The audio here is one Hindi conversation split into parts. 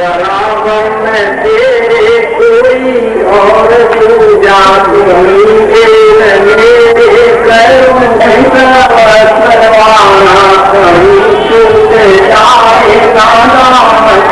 रावण तेरे कोई और पूजा तुमके लगे करूं करवाना कहीं छूट जाएगा नाम तुम्हारा तुम्हें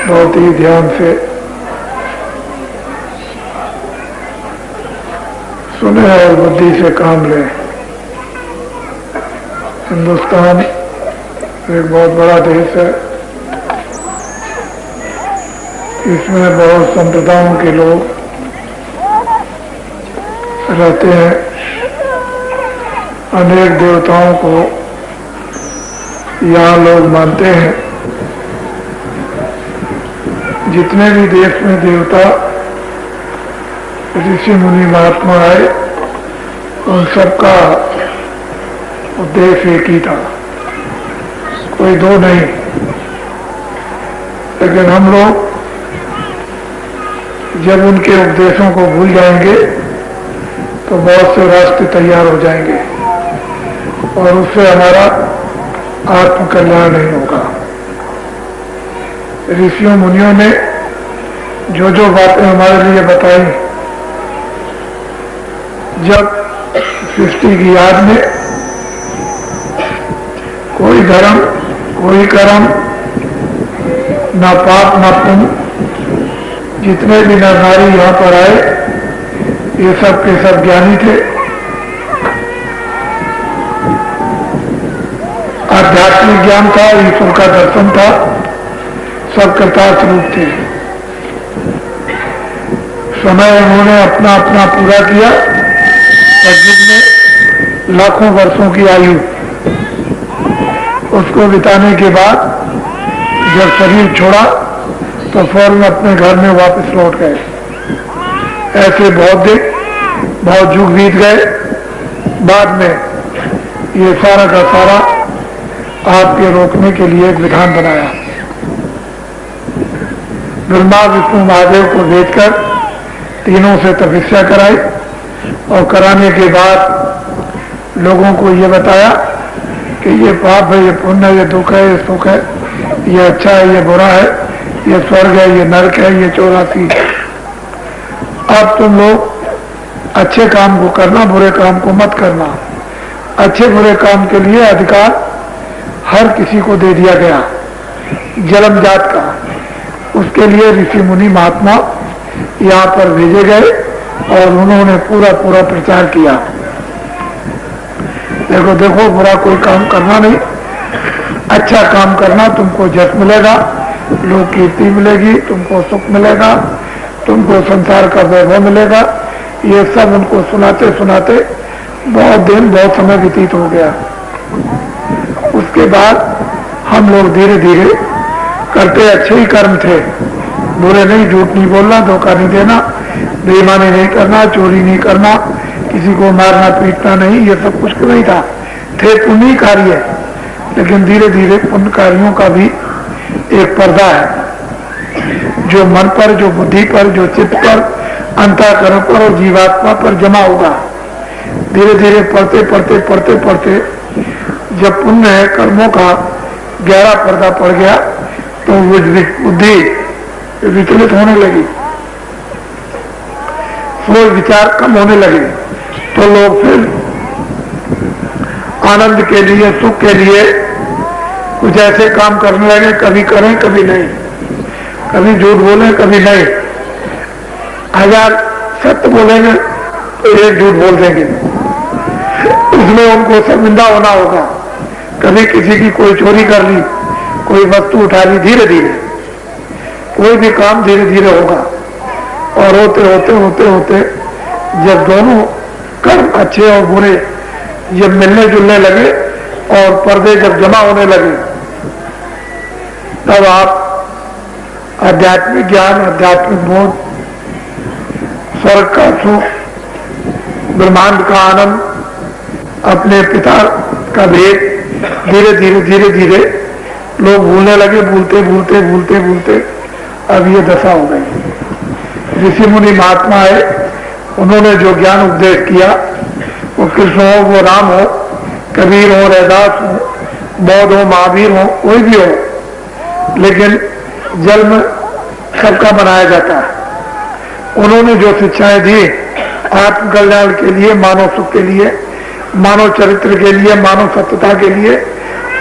बहुत ही ध्यान से सुने और बुद्धि से काम लें। हिंदुस्तान एक बहुत बड़ा देश है, इसमें बहुत संप्रदायों के लोग रहते हैं। अनेक देवताओं को यहाँ लोग मानते हैं। जितने भी देश में देवता ऋषि मुनि महात्मा आए, उन सबका उद्देश्य एक ही था, कोई दो नहीं। लेकिन हम लोग जब उनके उपदेशों को भूल जाएंगे तो बहुत से रास्ते तैयार हो जाएंगे और उससे हमारा आत्म कल्याण नहीं होगा। ऋषियों मुनियों ने जो जो बातें हमारे लिए बताई, जब सृष्टि की याद में कोई धर्म कोई कर्म, ना पाप ना पुण्य, जितने भी नर नारी यहाँ पर आए ये सब के सब ज्ञानी थे, आध्यात्मिक ज्ञान था, ईश्वर का दर्शन था, सब कृतार्थ रूप थे। समय उन्होंने अपना अपना पूरा किया। सतयुग में लाखों वर्षों की आयु, उसको बिताने के बाद जब शरीर छोड़ा तो फौरन अपने घर में वापस लौट गए। ऐसे बहुत युग बीत गए। बाद में ये सारा का सारा आपके रोकने के लिए एक विधान बनाया। ब्रह्मा विष्णु महादेव को भेजकर तीनों से तपस्या कराई और कराने के बाद लोगों को ये बताया कि ये पाप है, ये पुण्य है, ये दुख है, ये सुख है, ये अच्छा है, ये बुरा है, ये स्वर्ग है, ये नरक है, ये 84 है। अब तुम लोग अच्छे काम को करना, बुरे काम को मत करना। अच्छे बुरे काम के लिए अधिकार हर किसी को दे दिया गया, जन्म जात का। उसके लिए ऋषि मुनि महात्मा यहाँ पर भेजे गए और उन्होंने पूरा पूरा प्रचार किया। देखो देखो, बुरा कोई काम करना नहीं, अच्छा काम करना, तुमको जस मिलेगा, लोक कीर्ति मिलेगी, तुमको सुख मिलेगा, तुमको संसार का वैभव मिलेगा। ये सब उनको सुनाते सुनाते बहुत दिन बहुत समय व्यतीत हो गया। उसके बाद हम लोग धीरे धीरे करते अच्छे ही कर्म थे, बुरे नहीं, झूठ नहीं बोलना, धोखा नहीं देना, बेईमानी नहीं करना, चोरी नहीं करना, किसी को मारना पीटना नहीं, ये सब कुछ नहीं था, थे पुण्य कार्य। लेकिन धीरे धीरे पुण्य कार्यों का भी एक पर्दा है जो मन पर, जो बुद्धि पर, जो चित्त पर, अंतःकरण पर और जीवात्मा पर जमा होगा। धीरे धीरे पढ़ते पढ़ते पढ़ते पढ़ते जब पुण्य है कर्मों का गहरा पर्दा पड़ गया तो वो बुद्धि विचलित होने लगी, सोच विचार कम होने लगे, तो लोग फिर आनंद के लिए, सुख के लिए कुछ ऐसे काम करने लगे, कभी करें कभी नहीं, कभी झूठ बोलें कभी नहीं, 1000 सत्य बोलेंगे तो एक झूठ बोल देंगे, उसमें उनको शर्मिंदा होना होगा। कभी किसी की कोई चोरी कर ली, कोई वस्तु उठा ली, धीरे धीरे कोई भी काम धीरे धीरे होगा। और होते होते होते होते जब दोनों कर्म अच्छे और बुरे जब मिलने जुलने लगे और पर्दे जब जमा होने लगे, तब आप आध्यात्मिक ज्ञान, आध्यात्मिक बोध, स्वर्ग का सुख, ब्रह्मांड का आनंद, अपने पिता का भेद धीरे धीरे धीरे धीरे लोग भूलने लगे। भूलते भूलते भूलते भूलते अब ये दशा हो गई। ऋषि मुनि महात्मा है, उन्होंने जो ज्ञान उपदेश किया, वो कृष्ण हो, वो राम हो, कबीर हो, रैदास हो, बौद्ध हो, महावीर हो, कोई भी हो, लेकिन जन्म सबका बनाया जाता है। उन्होंने जो शिक्षाएं दी आत्म कल्याण के लिए, मानव सुख के लिए, मानव चरित्र के लिए, मानव सत्यता के लिए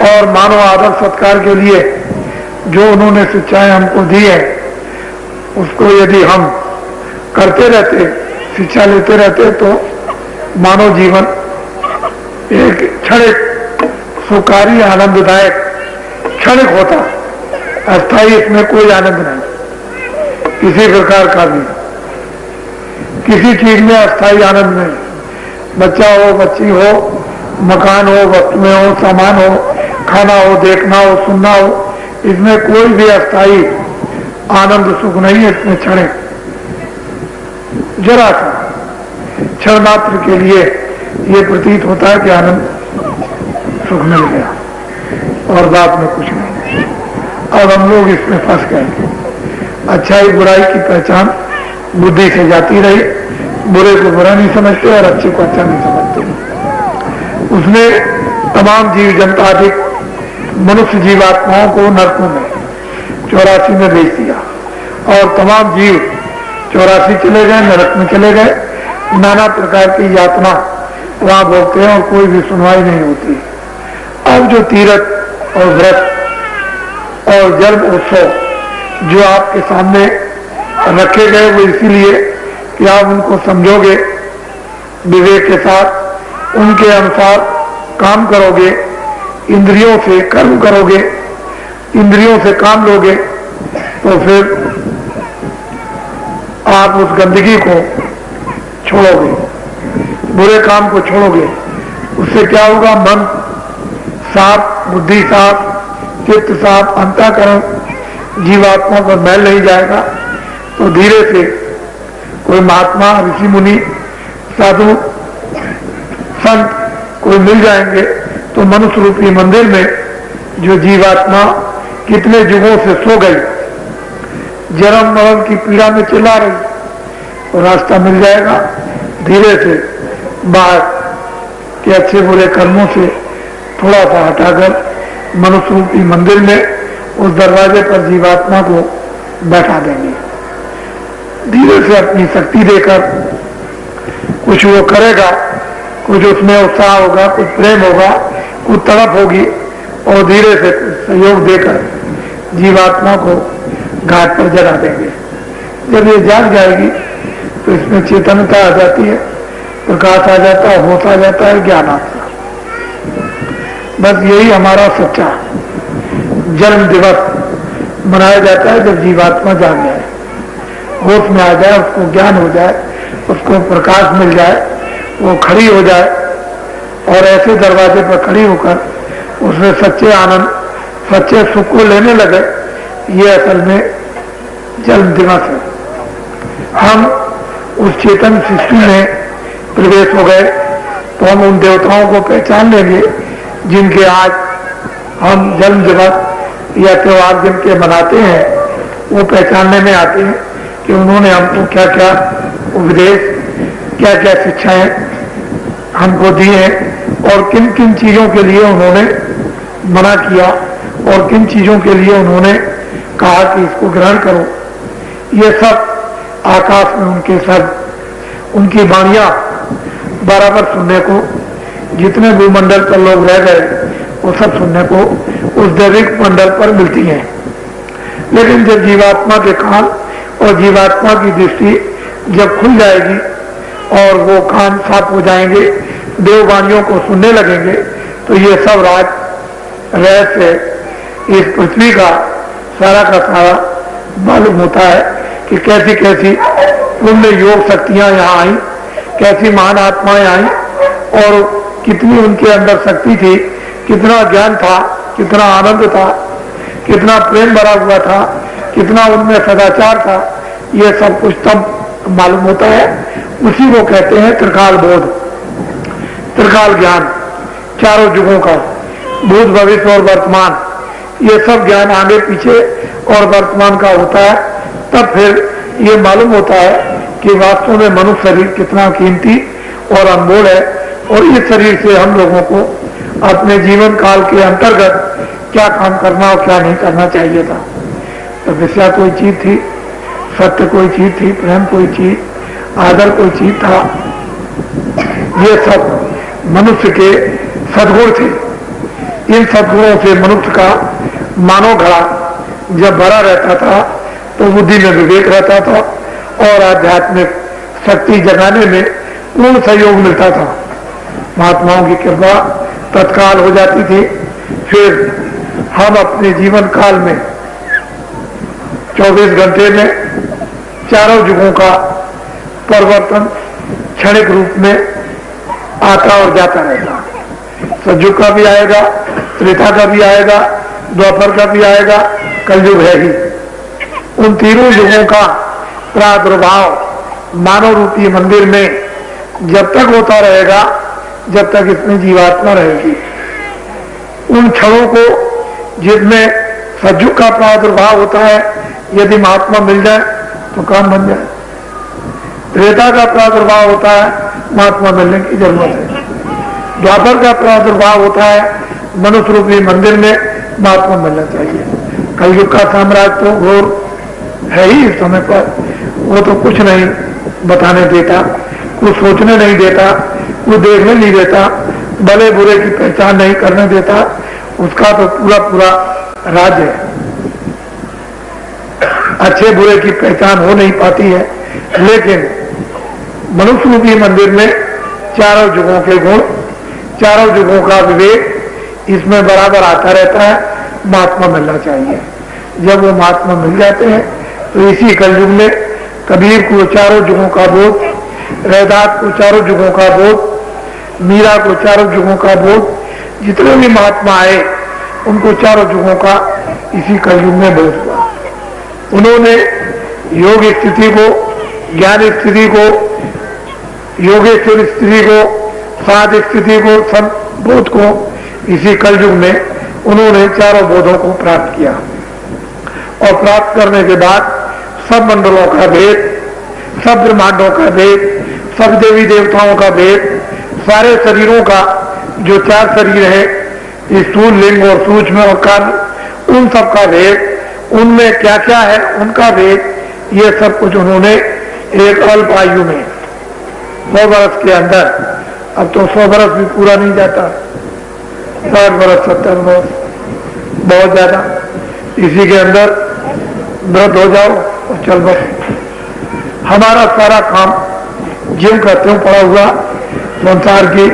और मानव आदर सत्कार के लिए जो उन्होंने शिक्षाएं हमको दी है, उसको यदि हम करते रहते, शिक्षा लेते रहते, तो मानव जीवन एक क्षणिक सुखारी आनंददायक क्षणिक होता, अस्थायी इसमें कोई आनंद नहीं किसी प्रकार का भी, किसी चीज में अस्थायी आनंद नहीं। बच्चा हो, बच्ची हो, मकान हो, वस्तुएं हो, सामान हो, खाना हो, देखना हो, सुनना हो, इसमें कोई भी अस्थायी आनंद सुख नहीं है। इसमें क्षणिक जरा सा क्षण मात्र के लिए ये प्रतीत होता है कि आनंद सुख मिल गया और बात में कुछ नहीं। अब हम लोग इसमें फंस गए। अच्छाई बुराई की पहचान बुद्धि से जाती रही, बुरे को बुरा नहीं समझते और अच्छे को अच्छा नहीं समझते। उसने तमाम जीव जंतु अधिक मनुष्य जीवात्माओं को नरकों में 84 में भेज दिया और तमाम जीव 84 चले गए, नरक में चले गए। नाना प्रकार की यातना वहां भोगते हैं और कोई भी सुनवाई नहीं होती। अब जो तीर्थ और व्रत और जन्म उत्सव जो आपके सामने रखे गए, वो इसीलिए कि आप उनको समझोगे, विवेक के साथ उनके अनुसार काम करोगे, इंद्रियों से कर्म करोगे, इंद्रियों से काम लोगे, तो फिर आप उस गंदगी को छोड़ोगे, बुरे काम को छोड़ोगे। उससे क्या होगा? मन साफ, बुद्धि साफ, चित्त साफ, अंतःकरण जीवात्मा पर मैल नहीं जाएगा। तो धीरे से कोई महात्मा, ऋषि मुनि, साधु, संत कोई मिल जाएंगे तो मनुष्य रूपी मंदिर में जो जीवात्मा कितने युगों से सो गई, जन्म मरण की पीड़ा में चिल्ला रही, तो रास्ता मिल जाएगा। धीरे से बाहर के अच्छे बुरे कर्मों से थोड़ा सा हटाकर मनुष्य रूपी मंदिर में उस दरवाजे पर जीवात्मा को बैठा देंगे। धीरे से अपनी शक्ति देकर कुछ वो करेगा, कुछ उसमें उत्साह होगा, कुछ प्रेम होगा, कुछ तड़प होगी और धीरे से सहयोग देकर जीवात्मा को घाट पर जगा देंगे। जब ये जाग जाएगी तो इसमें चेतनता आ जाती है, प्रकाश आ जाता है, होश आ जाता है, ज्ञान आता है। बस यही हमारा सच्चा जन्म दिवस मनाया जाता है, जब जीवात्मा जाग जाए, होश में आ जाए, उसको ज्ञान हो जाए, उसको प्रकाश मिल जाए, वो खड़ी हो जाए और ऐसे दरवाजे पर खड़ी होकर उसमें सच्चे आनंद, सच्चे सुख को लेने लगे, ये असल में जन्म दिवस है। हम उस चेतन सृष्टि में प्रवेश हो गए तो हम उन देवताओं को पहचान लेंगे जिनके आज हम जन्म दिवस या त्योहार जिनके मनाते हैं, वो पहचानने में आते हैं कि उन्होंने हमको क्या क्या उपदेश, क्या क्या शिक्षाएं हमको दी हैं और किन किन चीज़ों के लिए उन्होंने मना किया और किन चीज़ों के लिए उन्होंने कहा कि इसको ग्रहण करो। ये सब आकाश में उनके सब उनकी वाणियाँ बराबर सुनने को, जितने भूमंडल पर लोग रह गए वो सब सुनने को उस दैविक मंडल पर मिलती हैं। लेकिन जब जीवात्मा के कान और जीवात्मा की दृष्टि जब खुल जाएगी और वो कान साफ हो जाएंगे, देववाणियों को सुनने लगेंगे, तो ये सब राज रहस्य इस पृथ्वी का सारा मालूम होता है कि कैसी कैसी पुण्य योग शक्तियां यहाँ आई, कैसी महान आत्माएं आई और कितनी उनके अंदर शक्ति थी, कितना ज्ञान था, कितना आनंद था, कितना प्रेम भरा हुआ था, कितना उनमें सदाचार था। ये सब कुछ तब मालूम होता है। उसी को कहते हैं त्रिकाल बोध, त्रिकाल ज्ञान, चारों युगों का, भूत भविष्य और वर्तमान, ये सब ज्ञान आगे पीछे और वर्तमान का होता है। तब फिर ये मालूम होता है कि वास्तव में मनुष्य शरीर कितना कीमती और अनमोल है और इस शरीर से हम लोगों को अपने जीवन काल के अंतर्गत क्या काम करना और क्या नहीं करना चाहिए था। तो विषया कोई चीज थी, सत्य कोई चीज थी, प्रेम कोई चीज, आदर कोई चीज था। ये सब मनुष्य के सद्गुण थे। इन सद्गुणों से मनुष्य का मानव घड़ा जब भरा रहता था तो बुद्धि में विवेक रहता था और आध्यात्मिक शक्ति जगाने में पूर्ण सहयोग मिलता था। महात्माओं की कृपा तत्काल हो जाती थी। फिर हम अपने जीवन काल में 24 घंटे में चारों युगों का परिवर्तन क्षणिक रूप में आता और जाता रहेगा। सतयुग का भी आएगा, त्रेता का भी आएगा, द्वापर का भी आएगा, कलयुग है ही। उन तीनों युगों का प्रादुर्भाव मानव रूपी मंदिर में जब तक होता रहेगा, जब तक इसमें जीवात्मा रहेगी। उन क्षणों को जिसमें सतयुग का प्रादुर्भाव होता है, यदि महात्मा मिल जाए तो काम बन जाए। त्रेता का प्रादुर्भाव होता है, महात्मा मिलने की जरूरत है। द्वापर का प्रादुर्भाव होता है, मनुष्य रूपी मंदिर में महात्मा मिलना चाहिए। कलयुग का साम्राज्य तो घोर है ही इस समय पर। वो तो कुछ नहीं बताने देता, कुछ सोचने नहीं देता, कुछ देखने नहीं देता, भले बुरे की पहचान नहीं करने देता। उसका तो पूरा पूरा राज्य है। अच्छे बुरे की पहचान हो नहीं पाती है, लेकिन मनुष्य रूपी मंदिर में चारों युगों के गुण, चारों युगों का विवेक इसमें बराबर आता रहता है। महात्मा मिलना चाहिए। जब वो महात्मा मिल जाते हैं तो इसी कलयुग में कबीर को चारों युगों का बोध, रैदास को चारों युगों का बोध, मीरा को चारों युगों का बोध, जितने भी महात्मा आए उनको चारों युगों का इसी कलयुग में बोध हुआ। उन्होंने योग स्थिति को, ज्ञान स्थिति को, योगेश्वर स्थिति को, साध स्थिति को, संबोध को इसी कलयुग में उन्होंने चारों बोधों को प्राप्त किया। और प्राप्त करने के बाद सब मंडलों का भेद, सब ब्रह्मांडों का भेद, सब देवी देवताओं का भेद, सारे शरीरों का जो चार शरीर है, स्थूल, लिंग और सूक्ष्म और कारण, उन सब का भेद, उनमें क्या क्या है उनका भेद, ये सब कुछ उन्होंने एक अल्प आयु में 100 वर्ष के अंदर, अब तो 100 वर्ष भी पूरा नहीं जाता, 60 वर्ष 70 वर्ष बहुत ज्यादा, इसी के अंदर व्रत हो जाओ और चल बस। हमारा सारा काम ज्यों का त्यों पड़ा हुआ संसार की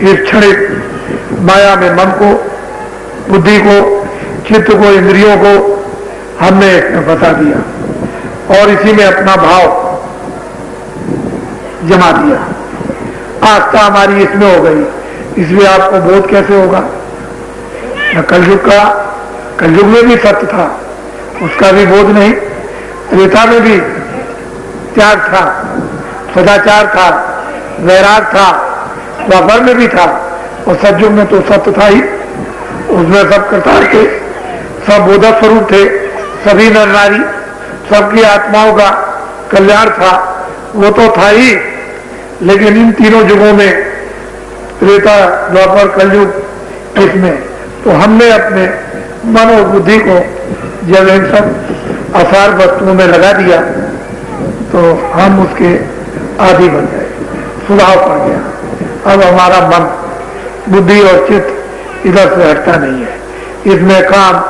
इस क्षणिक माया में मन को, बुद्धि को, चित्त को, इंद्रियों को हमने इसमें फंसा दिया और इसी में अपना भाव जमा दिया। आस्था हमारी इसमें हो गई इसलिए आपको बोध कैसे होगा? न कलयुग में भी सत्य था, उसका भी बोध नहीं। त्रेता में भी त्याग था, सदाचार था, वैराग था, द्वापर में भी था, और सतयुग में तो सत्य था ही। उसमें सब कृतार्थ थे, सब बोधक स्वरूप थे, सभी नर नारी, सबकी आत्माओं का कल्याण था, वो तो था ही। लेकिन इन तीनों युगों में, त्रेता, द्वापर, कलयुग, इसमें तो हमने अपने मन और बुद्धि को जब इन सब असार वस्तुओं में लगा दिया तो हम उसके आदि बन गए, स्वभाव पड़ गया। अब हमारा मन, बुद्धि और चित्त इधर से हटता नहीं है। इसमें काम,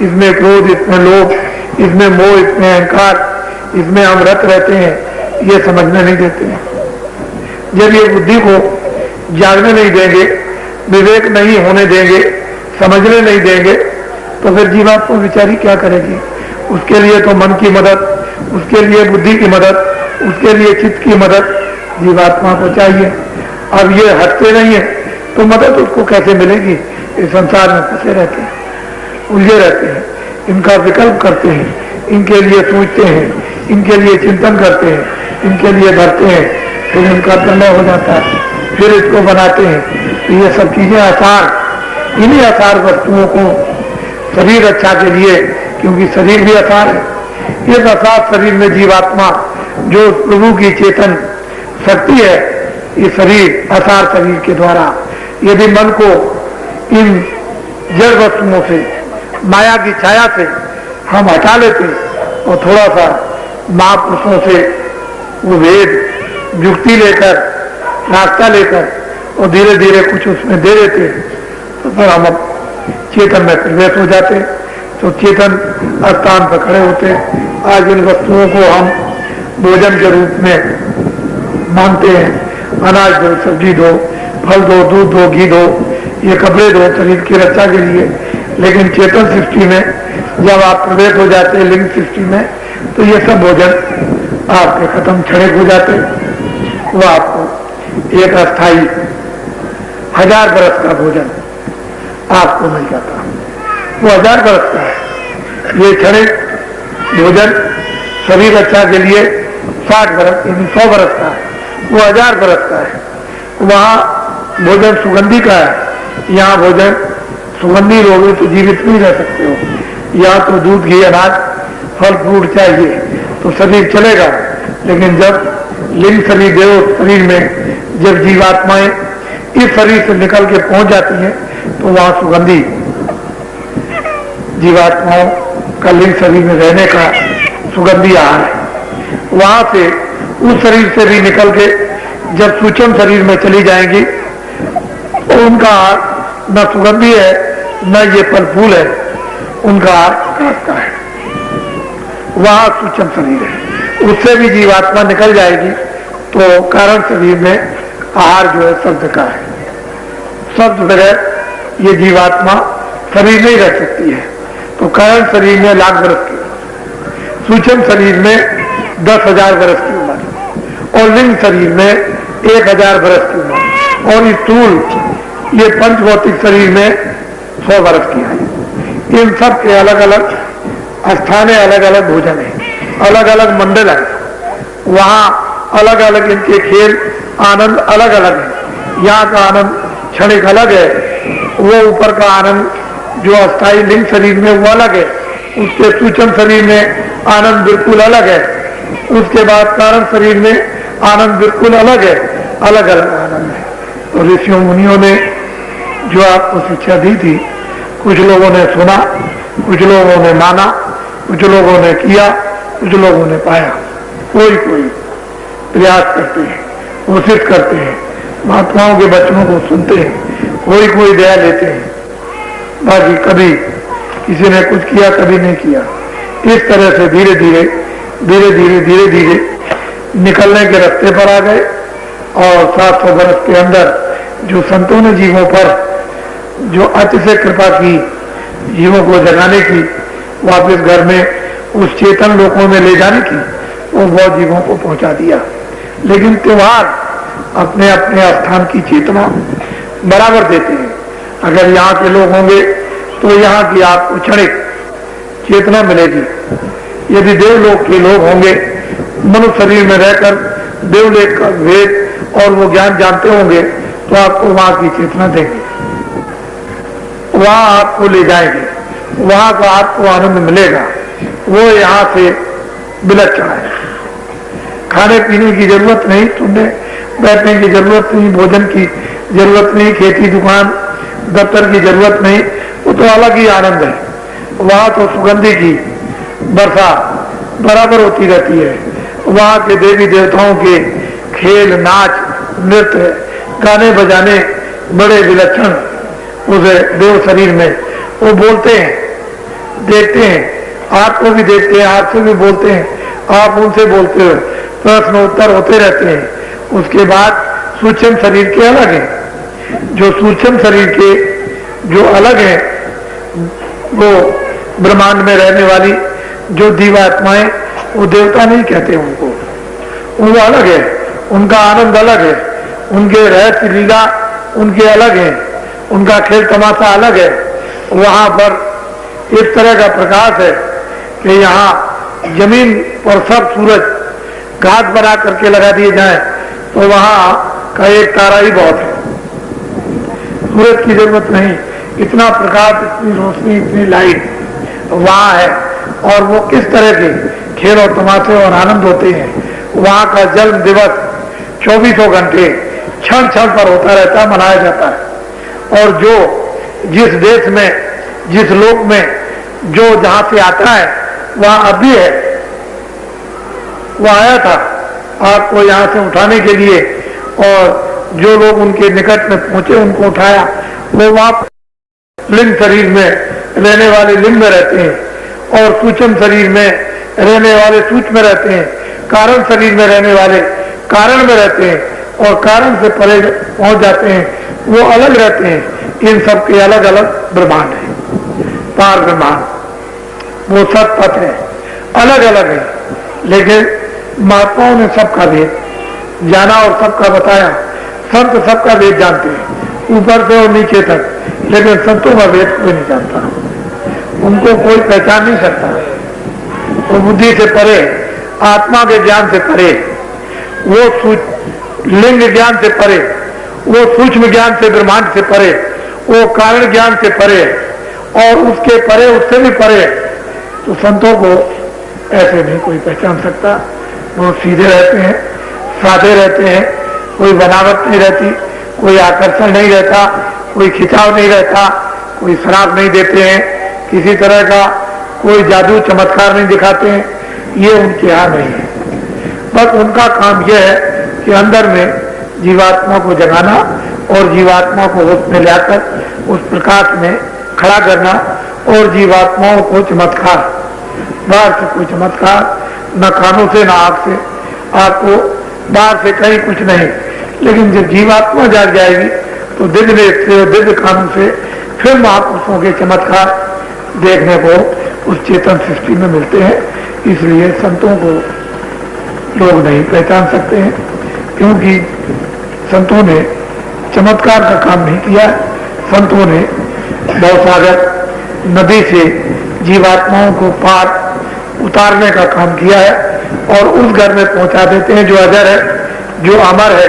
इसमें क्रोध, इसमें लोभ, इसमें मोह, इसमें अहंकार, इसमें हम रत रहते हैं, ये समझने नहीं देते हैं। जब ये बुद्धि को जागने नहीं देंगे, विवेक नहीं होने देंगे, समझने नहीं देंगे, तो फिर जीवात्मा बेचारी क्या करेगी? उसके लिए तो मन की मदद, उसके लिए बुद्धि की मदद, उसके लिए चित्त की मदद जीवात्मा को चाहिए। अब ये हटते नहीं है तो मदद उसको कैसे मिलेगी? इस संसार में फंसे रहते हैं, उलझे रहते हैं, इनका विकल्प करते हैं, इनके लिए सोचते हैं, इनके लिए चिंतन करते हैं, इनके लिए धरते हैं, फिर इनका प्रलय हो जाता है, फिर इसको बनाते हैं। तो ये सब चीजें आसार, इन्हीं आसार वस्तुओं को शरीर रक्षा के लिए, क्योंकि शरीर भी आसार है, इस आसार शरीर में जीवात्मा जो प्रभु की चेतन शक्ति है, ये शरीर, आसार शरीर के द्वारा यदि मन को इन जड़ वस्तुओं से, माया की छाया से हम हटा लेते और थोड़ा सा महापुरुषों से वो वेद युक्ति लेकर, रास्ता लेकर और धीरे धीरे कुछ उसमें दे देते, तो फिर हम चेतन में प्रवेश हो जाते, तो चेतन स्थान पर खड़े होते। आज इन वस्तुओं को हम भोजन के रूप में मानते हैं। अनाज दो, सब्जी दो, फल दो, दूध दो, घी दो, ये कपड़े दो शरीर की रक्षा के लिए। लेकिन चेतन सृष्टि में जब आप प्रवेश हो जाते हैं, लिंग सृष्टि में, तो ये सब भोजन आपके खत्म, क्षणिक हो जाते। वो आपको एक अस्थाई 1000 बरस का भोजन आपको मिल जाता, वो 1000 बरस का है। ये क्षणिक भोजन शरीर रक्षा के लिए 60 बरस, यानी 100 बरस का है, वो 1000 बरस का है। वहाँ भोजन सुगंधी का है, यहाँ भोजन सुगंधी लोगे तो जीवित नहीं रह सकते हो। यहाँ तो दूध, घी, अनाज, फल फ्रूट चाहिए तो शरीर चलेगा। लेकिन जब लिंग शरीर, देव शरीर में जब जीवात्माएं इस शरीर से निकल के पहुंच जाती हैं, तो वहां सुगंधी जीवात्माओं का लिंग शरीर में रहने का सुगंधी आहार है। वहां से, उस शरीर से भी निकल के जब सूक्ष्म शरीर में चली जाएंगी तो उनका आहार न सुगंधी है, न ये फल फूल है, उनका आहार प्रकाश का है। वहां सूक्ष्म शरीर है, उससे भी जीवात्मा निकल जाएगी तो कारण शरीर में आहार जो है शब्द का है। शब्द बगैर ये जीवात्मा शरीर नहीं रह सकती है। तो कारण शरीर में लाख बरस की, सूक्ष्म शरीर में 10,000 बरस की उम्र, और लिंग शरीर में 1000 बरस की उम्र, और स्थूल ये पंचभौतिक शरीर में 100 बरस की आयु। इन सब के अलग अलग स्थाने, अलग अलग भोजन है, अलग अलग मंडल है, वहाँ अलग अलग इनके खेल आनंद अलग अलग है। यहाँ का आनंद क्षणिक अलग है, वो ऊपर का आनंद जो अस्थायी लिंग शरीर में वो अलग है, उसके सूक्ष्म शरीर में आनंद बिल्कुल अलग है, उसके बाद कारण शरीर में आनंद बिल्कुल अलग है, अलग अलग आनंद है। तो ऋषियों मुनियों ने जो आपको शिक्षा दी थी, कुछ लोगों ने सुना, कुछ लोगों ने माना, कुछ लोगों ने किया, कुछ लोगों ने पाया। कोई कोई प्रयास करते हैं, कोशिश करते हैं, महात्माओं के वचनों को सुनते हैं, कोई कोई दया लेते हैं, बाकी कभी किसी ने कुछ किया, कभी नहीं किया। इस तरह से धीरे धीरे धीरे धीरे धीरे धीरे निकलने के रास्ते पर आ गए। और 700 वर्ष के अंदर जो संतों ने जीवों पर जो अतिशय कृपा की, जीवों को जगाने की, वापस घर में उस चेतन लोकों में ले जाने की, वो बहुत जीवों को पहुंचा दिया। लेकिन त्योहार अपने अपने स्थान की चेतना बराबर देते हैं। अगर यहाँ के लोग होंगे तो यहाँ की आपको क्षणिक चेतना मिलेगी। यदि देवलोक के लोग होंगे, मनुष्य शरीर में रहकर देवलोक का वेद और वो ज्ञान जानते होंगे, तो आपको वहां की चेतना देंगे, वहां आपको ले जाएंगे, वहां का आपको आनंद मिलेगा। वो यहाँ से विलक्षण है। खाने पीने की जरूरत नहीं, तुमने बैठने की जरूरत नहीं, भोजन की जरूरत नहीं, खेती दुकान दफ्तर की जरूरत नहीं, वो तो अलग ही आनंद है। वहां तो सुगंधी की वर्षा बराबर होती रहती है। वहां के देवी देवताओं के खेल, नाच, नृत्य, गाने बजाने बड़े विलक्षण उस देव शरीर में। वो बोलते हैं, देखते हैं, आपको भी देखते हैं, आपसे भी बोलते हैं, आप उनसे बोलते हो, प्रश्न उत्तर होते रहते हैं। उसके बाद सूक्ष्म शरीर के अलग हैं। जो सूक्ष्म शरीर के जो अलग है, वो ब्रह्मांड में रहने वाली जो जीवात्माएं, वो देवता नहीं कहते उनको, वो अलग है, उनका आनंद अलग है, उनके रहस्य लीला उनके अलग है, उनका खेल तमाशा अलग है। वहां पर इस तरह का प्रकाश है कि यहाँ जमीन पर सब सूरज घाट बना करके लगा दिए जाए तो वहां का एक तारा ही बहुत है, सूरज की जरूरत नहीं। इतना प्रकाश, इतनी रोशनी, इतनी लाइट वहां है। और वो किस तरह के खेल और तमाशे और आनंद होते हैं। वहां का जन्म दिवस 24 घंटे क्षण क्षण पर होता रहता है, मनाया जाता है। और जो जिस देश में, जिस लोक में जो जहां से आता है, वहां अभी है, वो आया था आपको यहां से उठाने के लिए, और जो लोग उनके निकट में पहुंचे उनको उठाया। वो वहां लिंग शरीर में रहने वाले लिंग में रहते हैं, और सूक्ष्म शरीर में रहने वाले सूक्ष्म में रहते हैं, कारण शरीर में रहने वाले कारण में रहते हैं, और कारण से परे पहुंच जाते हैं, वो अलग रहते हैं। इन सब के अलग अलग ब्रह्मांड है, पार ब्रह्मांड, वो सब पथ है, अलग अलग है। लेकिन महात्माओं ने सबका भेद जाना और सबका बताया। संत सबका भेद जानते हैं, ऊपर से और नीचे तक, लेकिन संतों का भेद कोई नहीं जानता, उनको कोई पहचान नहीं सकता। वो बुद्धि से परे, आत्मा के ज्ञान से परे, वो लिंग ज्ञान से परे, वो सूक्ष्म ज्ञान से, ब्रह्मांड से परे, वो कारण ज्ञान से परे, और उसके परे, उससे भी परे। तो संतों को ऐसे नहीं कोई पहचान सकता। वो सीधे रहते हैं, साधे रहते हैं, कोई बनावट नहीं रहती, कोई आकर्षण नहीं रहता, कोई खिंचाव नहीं रहता, कोई शराब नहीं देते हैं, किसी तरह का कोई जादू चमत्कार नहीं दिखाते हैं, ये उनके यहाँ नहीं है। बस उनका काम यह है कि अंदर में जीवात्मा को जगाना और जीवात्मा को होश में लाकर उस प्रकाश में खड़ा करना, और जीवात्माओं को चमत्कार, बाहर से कोई चमत्कार, न कानों से न आँख से, आपको बाहर से कहीं कुछ नहीं। लेकिन जब जीवात्मा जाग जाएगी तो दिव्य नेत्र से, दिव्य कानों से फिर महापुरुषों के चमत्कार देखने को उस चेतन सृष्टि में मिलते हैं। इसलिए संतों को लोग नहीं पहचान सकते हैं, क्योंकि संतों ने चमत्कार का काम नहीं किया। संतों ने भवसागर नदी से जीवात्माओं को पार उतारने का काम किया है, और उस घर में पहुंचा देते हैं जो अजर है, जो अमर है,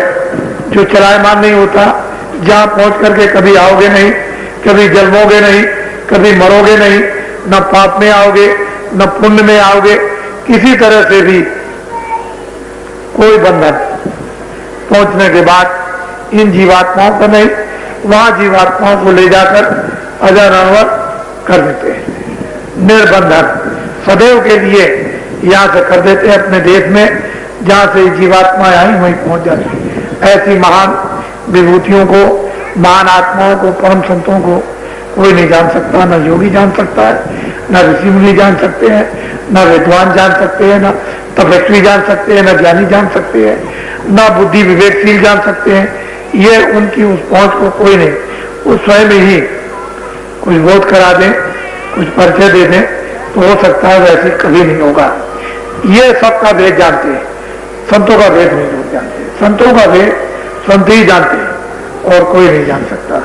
जो चलायमान नहीं होता, जहां पहुंच करके कभी आओगे नहीं, कभी जन्मोगे नहीं, कभी मरोगे नहीं, न पाप में आओगे न पुण्य में आओगे, किसी तरह से भी कोई बंधन। पहुंचने के बाद इन जीवात्माओं को नहीं, वहां जीवात्माओं को ले जाकर अजर अमर कर देते हैं, निर्बंधन सदैव के लिए यहाँ से कर देते हैं। अपने देश में जहाँ से जीवात्माएं आई वहीं पहुंच जाती है। ऐसी महान विभूतियों को, महान आत्माओं को, परम संतों को कोई नहीं जान सकता, न योगी जान सकता है, न ऋषि मुनि जान सकते हैं, न विद्वान जान सकते हैं, न तपस्वी जान सकते हैं, न ज्ञानी जान सकते हैं, न बुद्धि विवेकशील जान सकते हैं। ये उनकी उस पहुंच को कोई नहीं, वो स्वयं ही कुछ बोध करा दें, कुछ परिचय दे दें तो हो सकता है, वैसे कभी नहीं होगा। ये सबका भेद जानते हैं, संतों का भेद नहीं लोग जानते। संतों का भेद संत ही जानते हैं, और कोई नहीं जान सकता।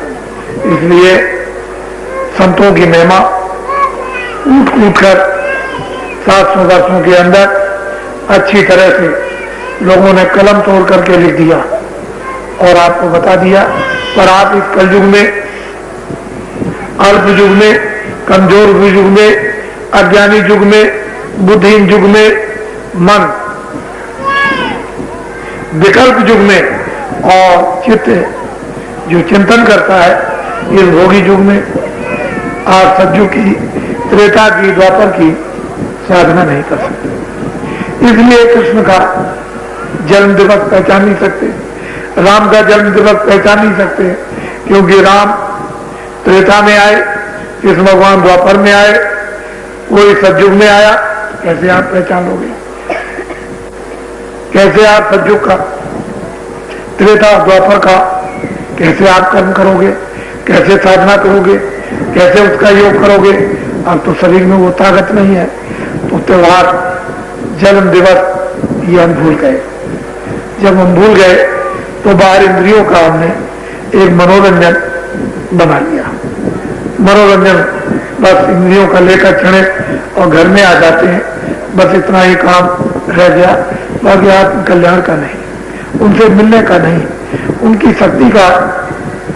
इसलिए संतों की महिमा कूट कूट कर 700 वर्षों के अंदर अच्छी तरह से लोगों ने कलम तोड़ करके लिख दिया और आपको बता दिया। पर आप इस कलयुग में, अल्प युग में, कमजोर युग में, अज्ञानी युग में, बुद्धिहीन युग में, मन विकल्प युग में और चित्त जो चिंतन करता है इस भोगी युग में आप सतयुग की, त्रेता की, द्वापर की साधना नहीं कर सकते। इसलिए कृष्ण का जन्म दिवस पहचान नहीं सकते, राम का जन्म दिवस पहचान नहीं सकते, क्योंकि राम त्रेता में आए, कृष्ण भगवान द्वापर में आए, कोई सतयुग में आया। कैसे आप पहचान लोगे? कैसे आप सतयुग का, त्रेता द्वापर का कैसे आप कर्म करोगे? कैसे साधना करोगे? कैसे उसका योग करोगे? अब तो शरीर में वो ताकत नहीं है। तो त्योहार, जन्म दिवस ये हम भूल गए। जब हम भूल गए तो बाहर इंद्रियों का हमने एक मनोरंजन बना लिया। मनोरंजन बस इंद्रियों का लेकर चढ़े और घर में आ जाते हैं, बस इतना ही काम रह गया। बाकी आत्म कल्याण का नहीं, उनसे मिलने का नहीं, उनकी शक्ति का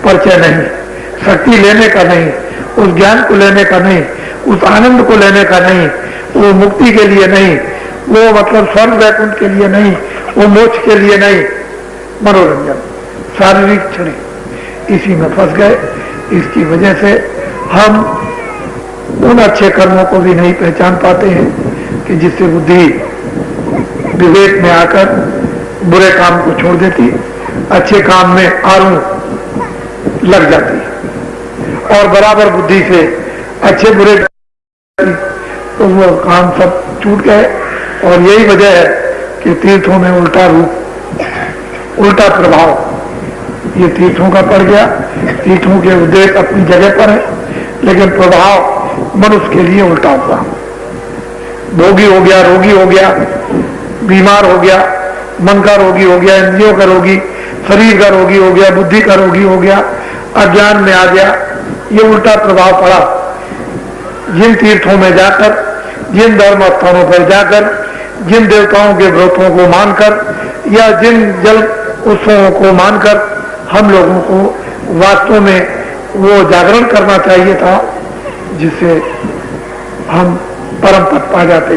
परिचय नहीं, शक्ति लेने का नहीं, उस ज्ञान को लेने का नहीं, उस आनंद को लेने का नहीं, वो मुक्ति के लिए नहीं, वो मतलब स्वर्ग वैकुंठ के लिए नहीं, वो मोक्ष के लिए नहीं, मनोरंजन, शारीरिक क्षण, इसी में फंस गए। इसकी वजह से हम उन अच्छे कर्मों को भी नहीं पहचान पाते हैं कि जिससे बुद्धि विवेक में आकर बुरे काम को छोड़ देती, अच्छे काम में आरूढ़ लग जाती और बराबर बुद्धि से अच्छे बुरे तो वो काम सब छूट गए। और यही वजह है कि तीर्थों में उल्टा रूप, उल्टा प्रभाव ये तीर्थों का पड़ गया। तीर्थों के उद्देश्य अपनी जगह पर है, लेकिन प्रभाव मनुष्य के लिए उल्टा हुआ। भोगी हो गया, रोगी हो गया, बीमार हो गया, मन का रोगी हो गया, इंद्रियों का रोगी, शरीर का रोगी हो गया, बुद्धि का रोगी हो गया, अज्ञान में आ गया। ये उल्टा प्रभाव पड़ा। जिन तीर्थों में जाकर, जिन धर्म स्थानों पर जाकर, जिन देवताओं के व्रतों को मानकर या जिन जल उत्सवों को मानकर हम लोगों को वास्तव में वो जागरण करना चाहिए था, जिससे हम परम पद पा जाते,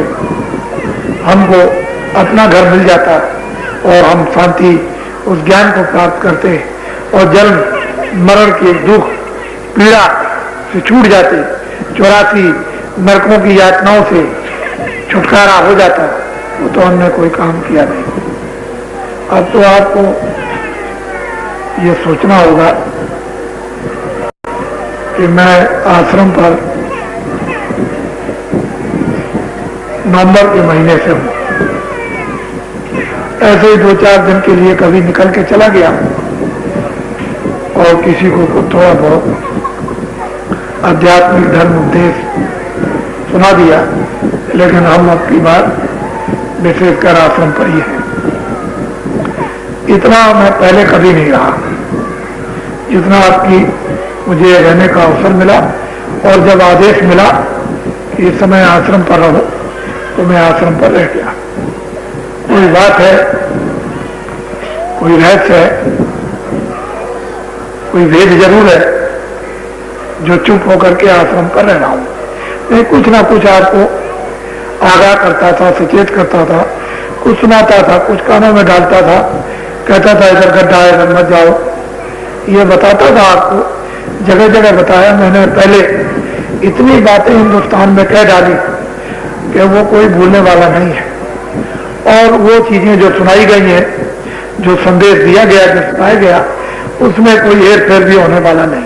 हमको अपना घर मिल जाता और हम शांति, उस ज्ञान को प्राप्त करते और जन्म मरण के दुख पीड़ा से छूट जाते, 84 नरकों की यातनाओं से छुटकारा हो जाता। वो तो हमने कोई काम किया नहीं। अब तो आपको ये सोचना होगा कि मैं आश्रम पर नवंबर के महीने से हूं। ऐसे ही 2-4 दिन के लिए कभी निकल के चला गया और किसी को थोड़ा बहुत आध्यात्मिक धर्म उपदेश सुना दिया, लेकिन हम अब की बात विशेषकर आश्रम पर ही है। इतना मैं पहले कभी नहीं रहा जितना आपकी मुझे रहने का अवसर मिला। और जब आदेश मिला कि इस समय आश्रम पर रहो, तो मैं आश्रम पर रह गया। कोई बात है, कोई रहस्य है, कोई वेद जरूर है जो चुप होकर के आश्रम पर रह रहा हूं। मैं कुछ ना कुछ आपको आगाह करता था, सचेत करता था, कुछ सुनाता था, कुछ कानों में डालता था, कहता था इधर गड्ढा है, इधर मत जाओ, ये बताता था आपको। जगह जगह बताया मैंने। पहले इतनी बातें हिंदुस्तान में कह डाली कि वो कोई भूलने वाला नहीं है। और वो चीजें जो सुनाई गई हैं, जो संदेश दिया गया, जो सुनाया गया, उसमें कोई हेर फेर भी होने वाला नहीं।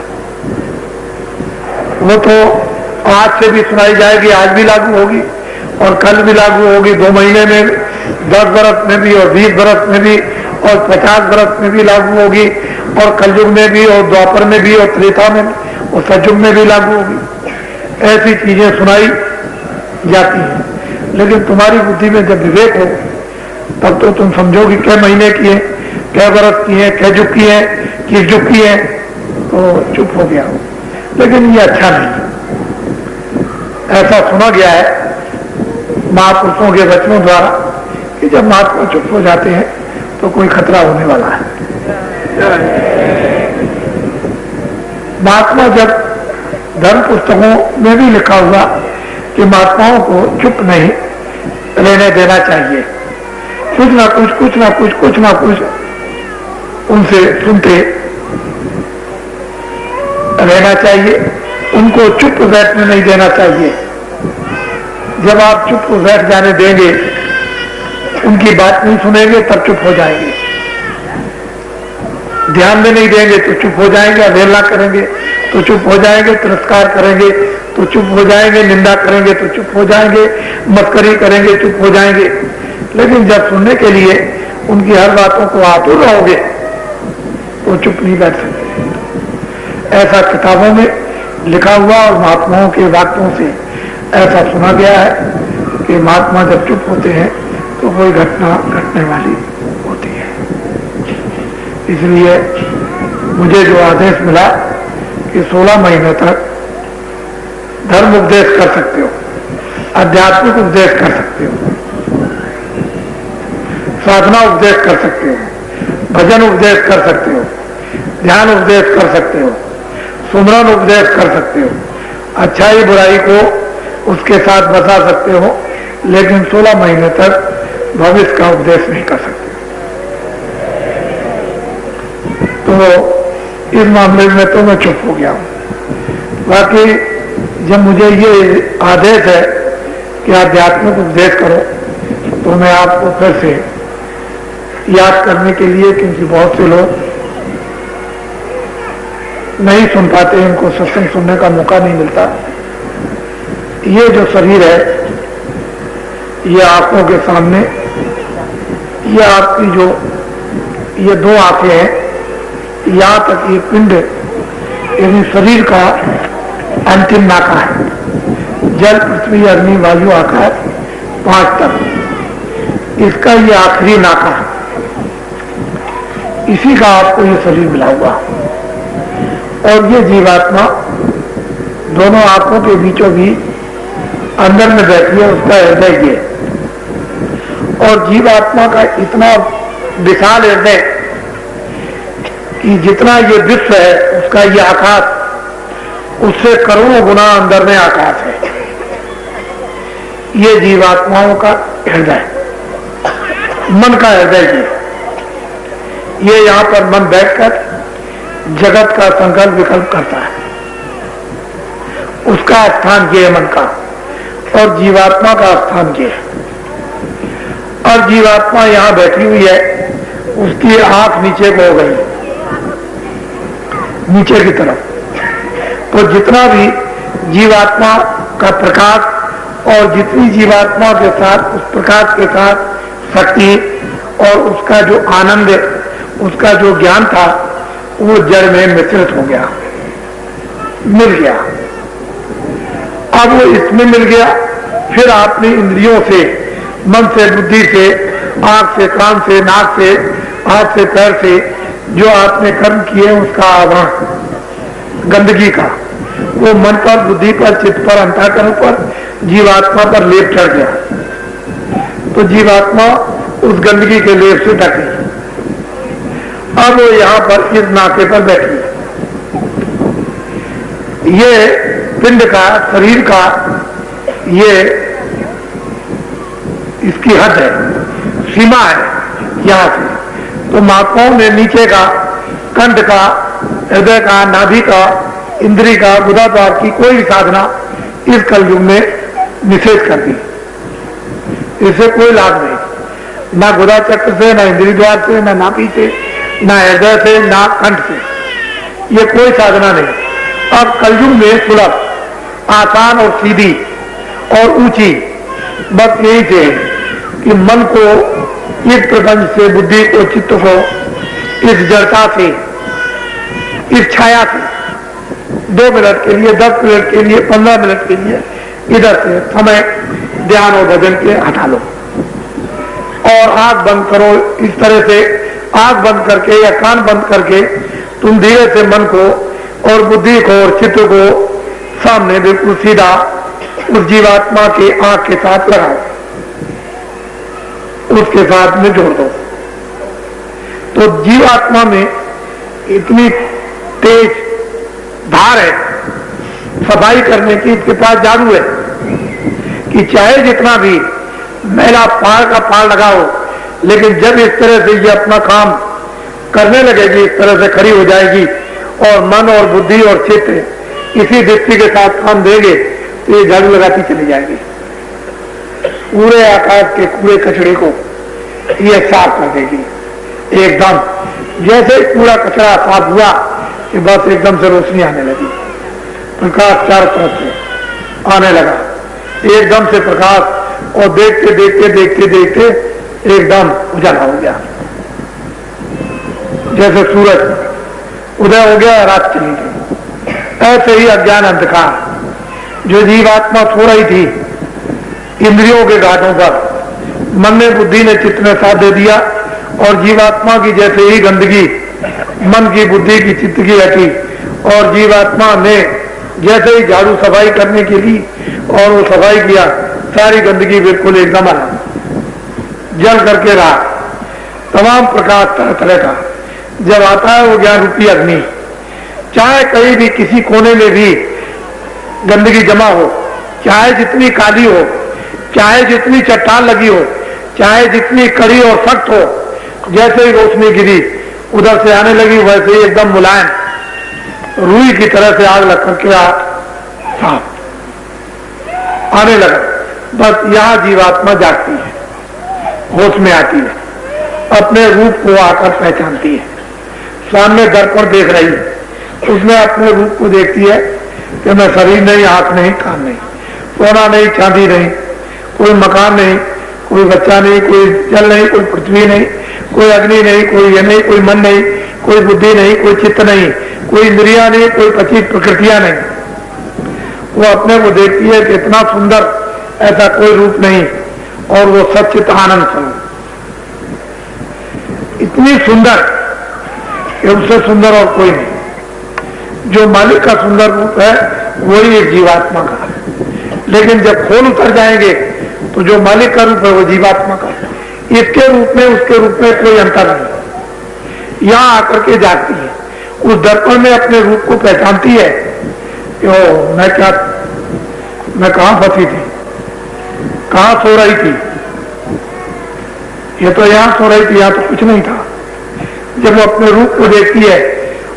वो तो आज से भी सुनाई जाएगी, आज भी लागू होगी और कल भी लागू होगी, 2 महीने में, 10 बरस में भी और 20 बरस में भी और 50 बरस में भी लागू होगी और कलयुग में भी और द्वापर में भी और त्रेता में और सतयुग में भी लागू होगी। ऐसी चीजें सुनाई जाती हैं। लेकिन तुम्हारी बुद्धि में जब विवेक हो, तब तो तुम समझोगे क्या महीने की है, कै बरस की है, कै जुग की है, किस जुग की है, तो चुप हो गया। लेकिन ये अच्छा नहीं। ऐसा सुना गया है महापुरुषों के वचनों द्वारा कि जब महात्मा चुप हो जाते हैं तो कोई खतरा होने वाला है। महात्मा जब धर्म पुस्तकों में भी लिखा हुआ कि महात्माओं को चुप नहीं रहने देना चाहिए, कुछ ना कुछ उनसे सुनते रहना चाहिए, उनको चुप बैठने नहीं देना चाहिए। जब आप चुप बैठ जाने देंगे, उनकी बात नहीं सुनेंगे, तब चुप हो जाएंगे। ध्यान में नहीं देंगे तो चुप हो जाएंगे, अवहेलना करेंगे तो चुप हो जाएंगे, तिरस्कार करेंगे तो चुप हो जाएंगे, निंदा करेंगे तो चुप हो जाएंगे, मस्करी करेंगे चुप हो जाएंगे। लेकिन जब सुनने के लिए उनकी हर बातों को आतुर रहोगे तो चुप नहीं बैठ सकते। ऐसा किताबों में लिखा हुआ और महात्माओं के वाक्यों से ऐसा सुना गया है कि महात्मा जब चुप होते हैं तो कोई घटना घटने वाली होती है। इसलिए मुझे जो आदेश मिला कि 16 महीने तक धर्म उपदेश कर सकते हो, आध्यात्मिक उपदेश कर सकते हो, साधना उपदेश कर सकते हो, भजन उपदेश कर सकते हो, ध्यान उपदेश कर सकते हो, सुमरन उपदेश कर सकते हो, अच्छाई बुराई को उसके साथ बता सकते हो, लेकिन 16 महीने तक भविष्य का उपदेश नहीं कर सकते। तो इस मामले में तो मैं चुप हो गया हूं। बाकी जब मुझे ये आदेश है कि आध्यात्मिक उपदेश करो, तो मैं आपको फिर से याद करने के लिए, क्योंकि बहुत से लोग नहीं सुन पाते, इनको सत्संग सुनने का मौका नहीं मिलता। ये जो शरीर है, ये आंखों के सामने, ये आपकी जो ये 2 आंखें हैं, यहाँ तक ये पिंड यानी शरीर का अंतिम नाका है। जल, पृथ्वी, अग्नि, वायु, आकाश 5 तक इसका ये आखिरी नाका है। इसी का आपको ये शरीर मिला हुआ, और ये जीवात्मा दोनों आंखों के बीचों बीच अंदर में बैठी है, उसका हृदय ये। और जीवात्मा का इतना विशाल हृदय कि जितना ये विश्व है उसका ये आकाश, उससे करोड़ों गुना अंदर में आकाश है। ये जीवात्माओं का हृदय, मन का हृदय ये यहां पर मन बैठकर जगत का संकल्प विकल्प करता है, उसका स्थान ये है मन का, और जीवात्मा का स्थान ये है। और जीवात्मा यहां बैठी हुई है, उसकी आंख नीचे को हो गई, नीचे की तरफ। तो जितना भी जीवात्मा का प्रकाश और जितनी जीवात्मा के साथ उस प्रकाश के साथ शक्ति और उसका जो आनंद, उसका जो ज्ञान था, वो जड़ में मिश्रित हो गया, मिल गया। अब वो इसमें मिल गया, फिर आपने इंद्रियों से, मन से, बुद्धि से, आंख से, कान से, नाक से, हाथ से, पैर से जो आपने कर्म किए उसका आवरण गंदगी का, वो मन पर, बुद्धि पर, चित्त पर, अंतःकरण पर, जीवात्मा पर लेप चढ़ गया। तो जीवात्मा उस गंदगी के लेप से ढक गई। अब वो यहां पर इस नाके पर बैठी है। ये पिंड का, शरीर का, ये इसकी हद है, सीमा है यहां से। तो महात्माओं ने नीचे का, कंठ का, हृदय का, नाभि का, इंद्री का, गुदाद्वार की कोई भी साधना इस कलयुग में निषेध कर दी। इससे कोई लाभ नहीं, ना गुदा चक्र से, ना इंद्री द्वार से, ना नाभि से, ना हृदय से, ना कंठ से, ये कोई साधना नहीं। अब कलयुग में सुलभ, आसान और सीधी और ऊंची बस यही थे कि मन को इस प्रपंच से, बुद्धि को, चित्त को इस जड़ता से, इस छाया से 2 मिनट के लिए, 10 मिनट के लिए, 15 मिनट के लिए इधर से समय ध्यान और भजन के हटा लो और आंख बंद करो। इस तरह से आंख बंद करके या कान बंद करके तुम धीरे से मन को और बुद्धि को और चित्त को सामने बिल्कुल सीधा उस जीवात्मा के आंख के साथ लगाओ, उसके साथ में जोड़ दो। तो जीवात्मा में इतनी तेज धार है सफाई करने की, इसके पास जादू है कि चाहे जितना भी मैला पार का पार लगाओ, लेकिन जब इस तरह से ये अपना काम करने लगेगी, इस तरह से खड़ी हो जाएगी और मन और बुद्धि और चित्त इसी दृष्टि के साथ काम देंगे तो ये झाड़ू लगाती चली जाएगी। पूरे आकाश के कूड़े कचड़े को ये साफ कर देगी एकदम। जैसे ही पूरा कचरा साफ हुआ कि बस एकदम से रोशनी आने लगी, प्रकाश चारों तरफ से आने लगा, एकदम से प्रकाश, और देखते देखते देखते देखते एकदम उजाला हो गया। जैसे सूरज उदय हो गया, रात चली गई। ऐसे ही अज्ञान अंधकार जो जीवात्मा सो रही थी इंद्रियों के घाटों पर, मन ने बुद्धि ने चित्त ने साथ दे दिया, और जीवात्मा की जैसे ही गंदगी मन की बुद्धि की चित्त की हटी, और जीवात्मा ने जैसे ही झाड़ू सफाई करने के लिए और वो सफाई किया, सारी गंदगी बिल्कुल एकदम जल करके रहा। तमाम प्रकाश तरह तरह का जब आता है वो ज्ञान रूपी अग्नि, चाहे कहीं भी किसी कोने में भी गंदगी जमा हो, चाहे जितनी काली हो, चाहे जितनी चट्टान लगी हो, चाहे जितनी कड़ी और सख्त हो, जैसे ही रोशनी गिरी उधर से आने लगी, वैसे ही एकदम मुलायम रुई की तरह से आग लग करके साफ आने लगा। बस यहां जीवात्मा जागती है, होश में आती है, अपने रूप को आकर पहचानती है। सामने दर्पण देख रही है, उसमें अपने रूप को देखती है कि मैं शरीर नहीं, आंख नहीं, कान नहीं, सोना नहीं, चांदी नहीं, कोई मकान नहीं, कोई बच्चा नहीं, कोई जल नहीं, कोई पृथ्वी नहीं, कोई अग्नि नहीं, कोई ये नहीं, कोई मन नहीं, कोई बुद्धि नहीं, कोई चित्त नहीं, कोई इंद्रिया नहीं, कोई 25 प्रकृतियां नहीं। वो अपने को देखती है कि इतना सुंदर ऐसा कोई रूप नहीं, और वो सच्चित आनंद स्वरूप इतनी सुंदर कि उससे सुंदर और कोई नहीं। जो मालिक का सुंदर रूप है वही एक जीवात्मा का है, लेकिन जब खोल उतर जाएंगे तो जो मालिक का रूप है वो जीवात्मा का है। इसके रूप में उसके रूप में कोई अंतर नहीं। यहां आकर के जाती है, उस दर्पण में अपने रूप को पहचानती है कि ओ मैं कहां फंसी थी, कहां सो रही थी, ये तो यहां सो रही थी, यहां तो कुछ नहीं था। जब वो अपने रूप को देखती है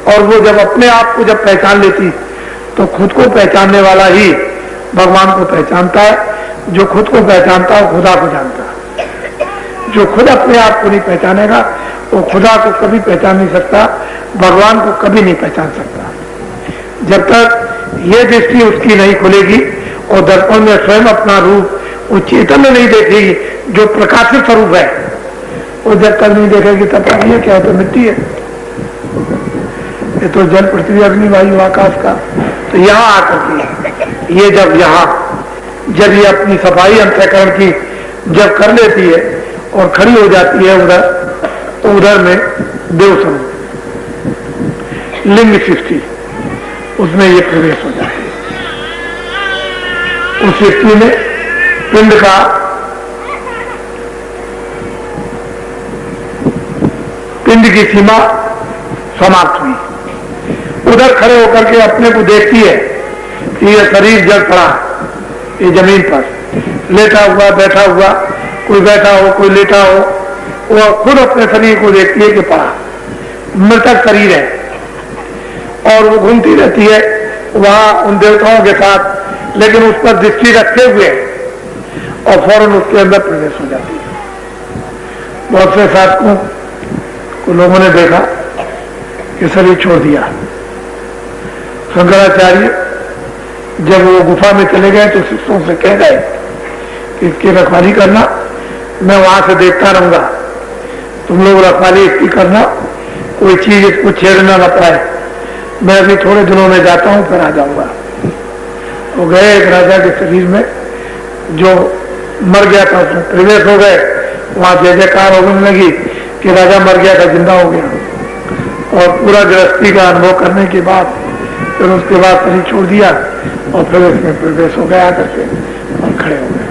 और वो जब अपने आप को जब पहचान लेती तो खुद को पहचानने वाला ही भगवान को पहचानता है। जो खुद को पहचानता है खुदा को जानता है। जो खुद अपने आप को नहीं पहचानेगा वो खुदा को कभी पहचान नहीं सकता, भगवान को कभी नहीं पहचान सकता। जब तक ये दृष्टि उसकी नहीं खुलेगी और दर्पण में स्वयं अपना रूप वो चेतन नहीं देखेगी जो प्रकाशित स्वरूप है, वो जब तक नहीं देखेगी तब तक ये क्या है, तो मिट्टी है, ये तो जल पृथ्वी अग्नि वायु आकाश का। तो यहाँ आकर के ये जब ये अपनी सफाई अंतःकरण की जब कर लेती है और खड़ी हो जाती है उधर, तो उधर में देव स्वरूप लिंग सृष्टि उसमें ये प्रवेश हो जाती है। उस सृष्टि में पिंड का पिंड की सीमा समाप्त हुई। उधर खड़े होकर के अपने को देखती है कि ये शरीर जल पड़ा, ये जमीन पर लेटा हुआ बैठा हुआ, कोई बैठा हो कोई लेटा हो, वो खुद अपने शरीर को देखती है कि पड़ा मृतक शरीर है, और वो घूमती रहती है वहां उन देवताओं के साथ, लेकिन उस पर दृष्टि रखे हुए और फौरन उसके अंदर प्रवेश हो जाती है। बहुत से साधकों को लोगों ने देखा कि शरीर छोड़ दिया। शंकराचार्य जब वो गुफा में चले गए तो शिष्यों से कह गए कि इसकी रखवाली करना, मैं वहां से देखता रहूंगा, तुम लोग रखवाली इसकी करना, कोई चीज इसको छेड़ना न पाए, मैं अभी थोड़े दिनों में जाता हूं फिर आ जाऊंगा। वो गए एक राजा के शरीर में जो मर गया था, उसमें प्रवेश हो गए, वहां जय जयकार होने लगी, कि राजा मर गया था, जिंदा हो गया, और पूरा गृहस्थी का अनुभव करने के बाद फिर उसके बाद शरीर छोड़ दिया और फिर उसमें प्रवेश हो गया करके और खड़े हो गए।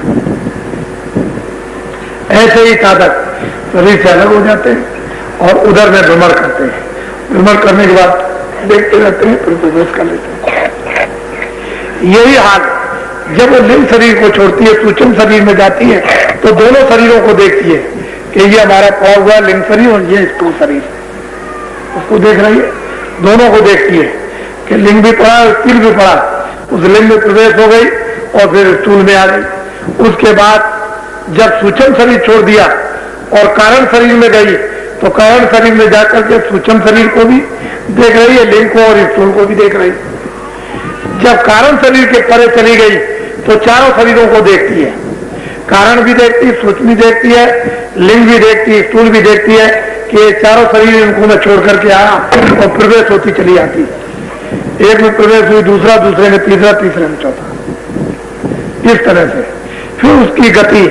ऐसे ही साधक शरीर से अलग हो जाते हैं और उधर में भ्रमण करते हैं। भ्रमण करने के बाद देखते रहते हैं, फिर प्रवेश कर लेते हैं। यही हाल जब वो लिंग शरीर को छोड़ती है, सूक्ष्म शरीर में जाती है, तो दोनों शरीरों को देखती है कि ये हमारा पड़ा हुआ लिंग शरीर और ये स्थूल शरीर, उसको देख रही है, दोनों को देखती है कि लिंग भी पड़ा और स्थूल भी पड़ा। उस लिंग में प्रवेश हो गई और फिर स्थूल में आ गई। उसके बाद जब सूक्ष्म शरीर छोड़ दिया और कारण शरीर में गई, तो कारण शरीर में जाकर के सूक्ष्म शरीर को भी देख रही है, लिंग को और स्थूल को भी देख रही है। जब कारण शरीर के परे चली गई तो चारों शरीरों को देखती है, कारण भी देखती है, सूक्ष्म भी देखती है, लिंग भी देखती है, स्थूल भी देखती है कि ये चारों शरीर इनको मैं छोड़ करके आया, और प्रवेश होती चली आती। एक में प्रवेश हुई, दूसरा, दूसरे में तीसरा, तीसरे में चौथा, इस तरह से फिर उसकी गति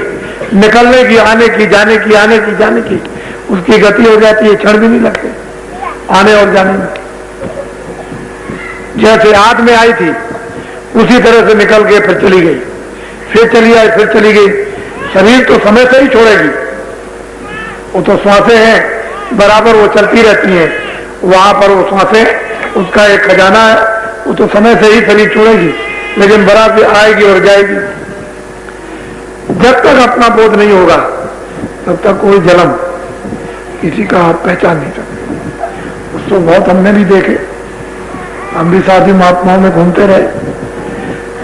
निकलने की, आने की, जाने की, आने की, जाने की, उसकी गति हो जाती है, क्षण भी नहीं लगते आने और जाने में। जैसे आग में आई थी उसी तरह से निकल के फिर चली गई, फिर चली आई, फिर चली गई। शरीर तो समय से ही छोड़ेगी, वो तो श्वासें हैं बराबर, वो चलती रहती हैं, वहां पर वो श्वासें उसका एक खजाना है, वो तो समय से ही शरीर छोड़ेगी, लेकिन बराबर आएगी और जाएगी। जब तक अपना बोध नहीं होगा तब तक कोई जन्म किसी का आप पहचान नहीं सकते। उसको बहुत हमने भी देखे, हम भी साथी महात्माओं में घूमते रहे,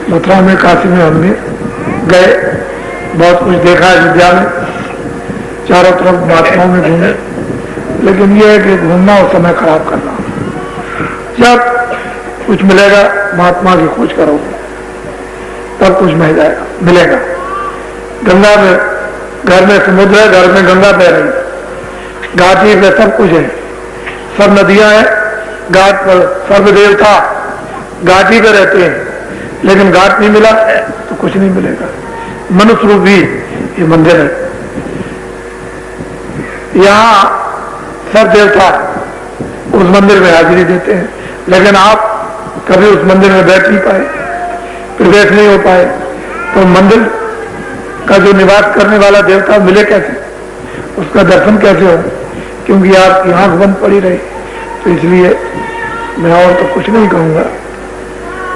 मथुरा में, काशी में हम भी गए, बहुत कुछ देखा अयोध्या में, चारों तरफ महात्माओं में घूमे, लेकिन यह है कि घूमना और समय खराब करना। जब कुछ मिलेगा महात्मा की खोज करोगे तब कुछ मिल जाएगा, मिलेगा। गंगा में, घर में समुद्र है, घर में गंगा बह रही, घाटी में सब कुछ है, सब नदियां हैं, घाट पर सर्वदेवता घाटी पे रहते हैं, लेकिन घाट नहीं मिला तो कुछ नहीं मिलेगा। मनुष्य रूप भी ये मंदिर है, यहाँ सब देवता उस मंदिर में हाजिरी देते हैं, लेकिन आप कभी उस मंदिर में बैठ नहीं पाए, प्रवेश नहीं हो पाए, तो मंदिर का जो निवास करने वाला देवता मिले कैसे, उसका दर्शन कैसे हो, क्योंकि आपकी आंख बंद पड़ी रही। तो इसलिए मैं और तो कुछ नहीं कहूँगा,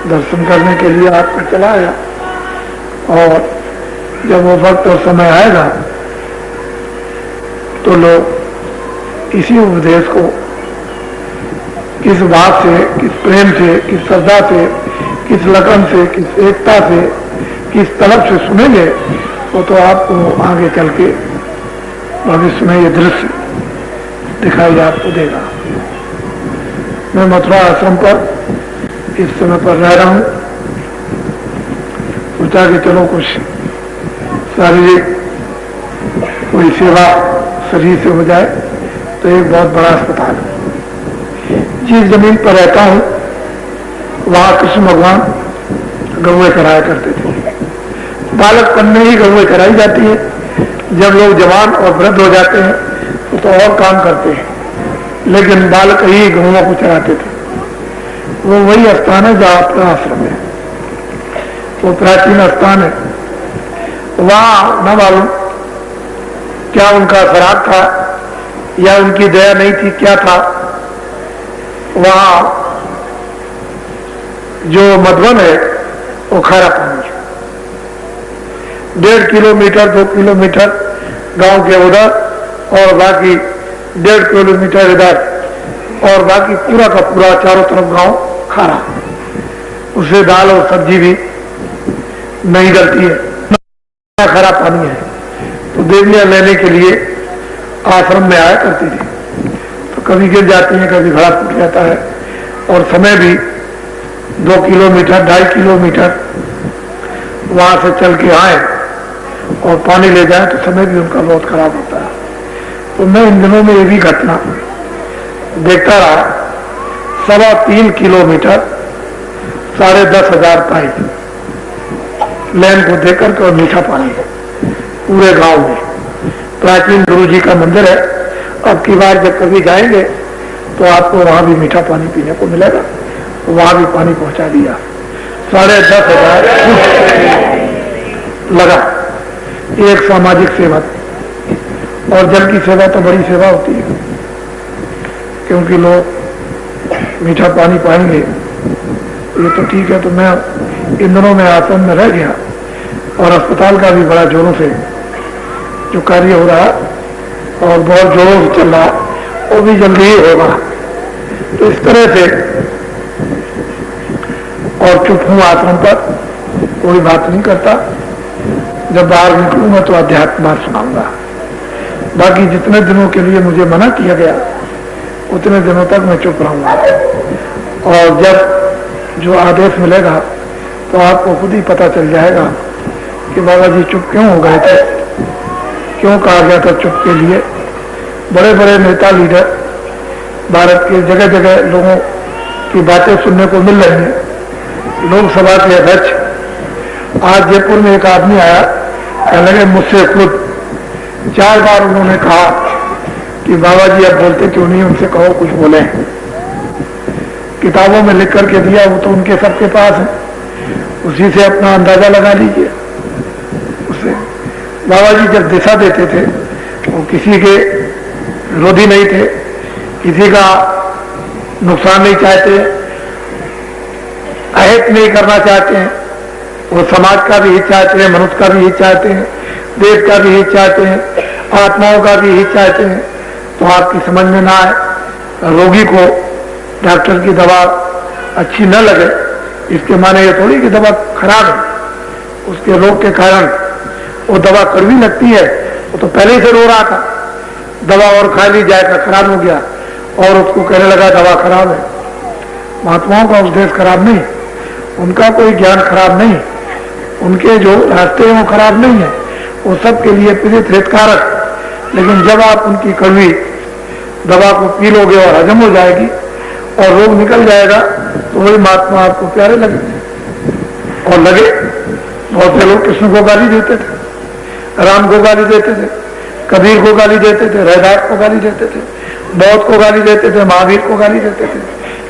दर्शन करने के लिए आपका चला आया, और जब वो वक्त और समय आएगा तो लोग इसी उपदेश को किस बात से, किस प्रेम से, किस श्रद्धा से, किस लगन से, किस एकता से, किस तलब से सुनेंगे, वो तो आपको आगे चल के भविष्य में ये दृश्य दिखाई आपको देगा। मैं मथुरा आश्रम पर इस समय पर रह रहा हूँ, सोचा कि चलो कुछ शारीरिक कोई सेवा शरीर से हो जाए, तो एक बहुत बड़ा अस्पताल है। जिस जमीन पर रहता हूँ वहां कृष्ण भगवान गौएं कराया करते थे, बालकपन में ही गौएं कराई जाती है, जब लोग जवान और वृद्ध हो जाते हैं तो और काम करते हैं, लेकिन बालक ही गौओं को चराते थे। वो वही स्थान है जहाँ अपना आश्रम है, वो प्राचीन स्थान है। वहां न मालूम क्या उनका श्राद्ध था या उनकी दया नहीं थी, क्या था, वहां जो मधुबन है वो खारा पानी है। 1.5 किलोमीटर 2 किलोमीटर गांव के उधर और बाकी 1.5 किलोमीटर इधर, और बाकी पूरा का पूरा चारों तरफ गांव खारा, उससे दाल और सब्जी भी नहीं गलती है, खारा पानी है। तो देवियां लेने के लिए आश्रम में आया करती थी, तो कभी गिर जाती हैं, कभी घड़ा टूट जाता है, और समय भी 2 किलोमीटर 2.5 किलोमीटर वहां से चल के आए और पानी ले जाए तो समय भी उनका बहुत खराब होता है। तो मैं इन दिनों में ये भी घटना देखता रहा, 3.25 किलोमीटर 10,500 पाइप लैन को देकर के और मीठा पानी पूरे गांव में। प्राचीन गुरु जी का मंदिर है अब की बार जब कभी जाएंगे तो आपको वहां भी मीठा पानी पीने को मिलेगा। तो वहां भी पानी पहुंचा दिया। 10,500 लगा। एक सामाजिक सेवा, और जल की सेवा तो बड़ी सेवा होती है, क्योंकि लोग मीठा पानी पाएंगे ये तो ठीक है। तो मैं इन दिनों में आश्रम में रह गया और अस्पताल का भी बड़ा जोरों से जो कार्य हो रहा और बहुत जोरों से चल रहा, वो भी जल्दी ही होगा। तो इस तरह से, और चुप हूं आश्रम पर, कोई बात नहीं करता। जब बाहर निकलूंगा तो अध्यात्म बात सुनाऊंगा। बाकी जितने दिनों के लिए मुझे मना किया गया उतने दिनों तक मैं चुप रहूंगा। और जब जो आदेश मिलेगा तो आपको खुद ही पता चल जाएगा कि बाबा जी चुप क्यों हो गए थे, क्यों कहा गया था चुप के लिए। बड़े बड़े नेता लीडर भारत के जगह जगह लोगों की बातें सुनने को मिल रही हैं। लोकसभा के अध्यक्ष, आज जयपुर में एक आदमी आया, कहने लगे मुझसे खुद 4 बार उन्होंने कहा कि बाबा जी अब बोलते क्यों नहीं, उनसे कहो कुछ बोले। किताबों में लिख करके दिया, वो तो उनके सबके पास है, उसी से अपना अंदाजा लगा लीजिए। उससे बाबा जी जब दिशा देते थे वो किसी के विरोधी नहीं थे, किसी का नुकसान नहीं चाहते, अहित नहीं करना चाहते हैं। वो समाज का भी हित चाहते हैं, मनुष्य का भी हित चाहते हैं, देश का भी हित चाहते हैं, आत्माओं का भी हित चाहते हैं। तो आपकी समझ में ना आए, रोगी को डॉक्टर की दवा अच्छी न लगे इसके माने ये थोड़ी कि दवा खराब है। उसके रोग के कारण वो दवा कड़वी लगती है, वो तो पहले ही से रो रहा था, दवा और खा ली जाएगा, खराब हो गया और उसको कहने लगा दवा खराब है। महात्माओं का उद्देश्य खराब नहीं, उनका कोई ज्ञान खराब नहीं, उनके जो रास्ते हैं वो खराब नहीं है, वो सबके लिए प्रेरित हितकारक। लेकिन जब आप उनकी कड़वी दवा को पी लोगे और हजम हो जाएगी और रोग निकल जाएगा तो वही महात्मा आपको प्यारे लगेंगे। और लगे, बहुत से लोग कृष्ण को गाली देते थे, राम को गाली देते थे, कबीर को गाली देते थे, रैदास को गाली देते थे, बौद्ध को गाली देते थे, महावीर को गाली देते थे।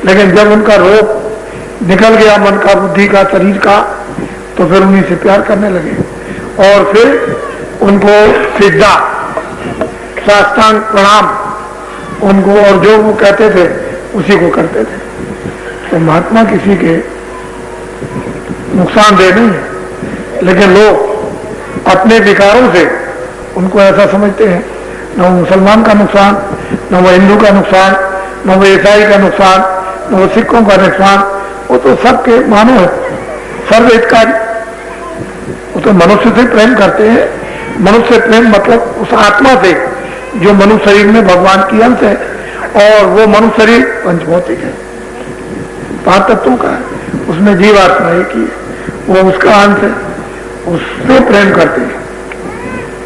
लेकिन जब उनका रोग निकल गया, मन का, बुद्धि का, शरीर का, तो फिर उन्हीं से प्यार करने लगे और फिर उनको सिद्धा साष्टांग प्रणाम उनको, और जो वो कहते थे उसी को करते थे। तो महात्मा किसी के नुकसानदेह नहीं है, लेकिन लोग अपने विकारों से उनको ऐसा समझते हैं, न वो मुसलमान का नुकसान, न वो हिंदू का नुकसान, न वो ईसाई का नुकसान, न वो सिखों का नुकसान, वो तो सबके मानो है, सर्वहितकारी। वो तो मनुष्य से प्रेम करते हैं। मनुष्य प्रेम मतलब उस आत्मा से जो मनुष्य शरीर में भगवान की अंश है, और वो मनुष्य शरीर पंचभौतिक है, 5 तत्वों का है, उसमें जीवात्मा एक ही है, वो उसका अंश है, उससे प्रेम करते हैं,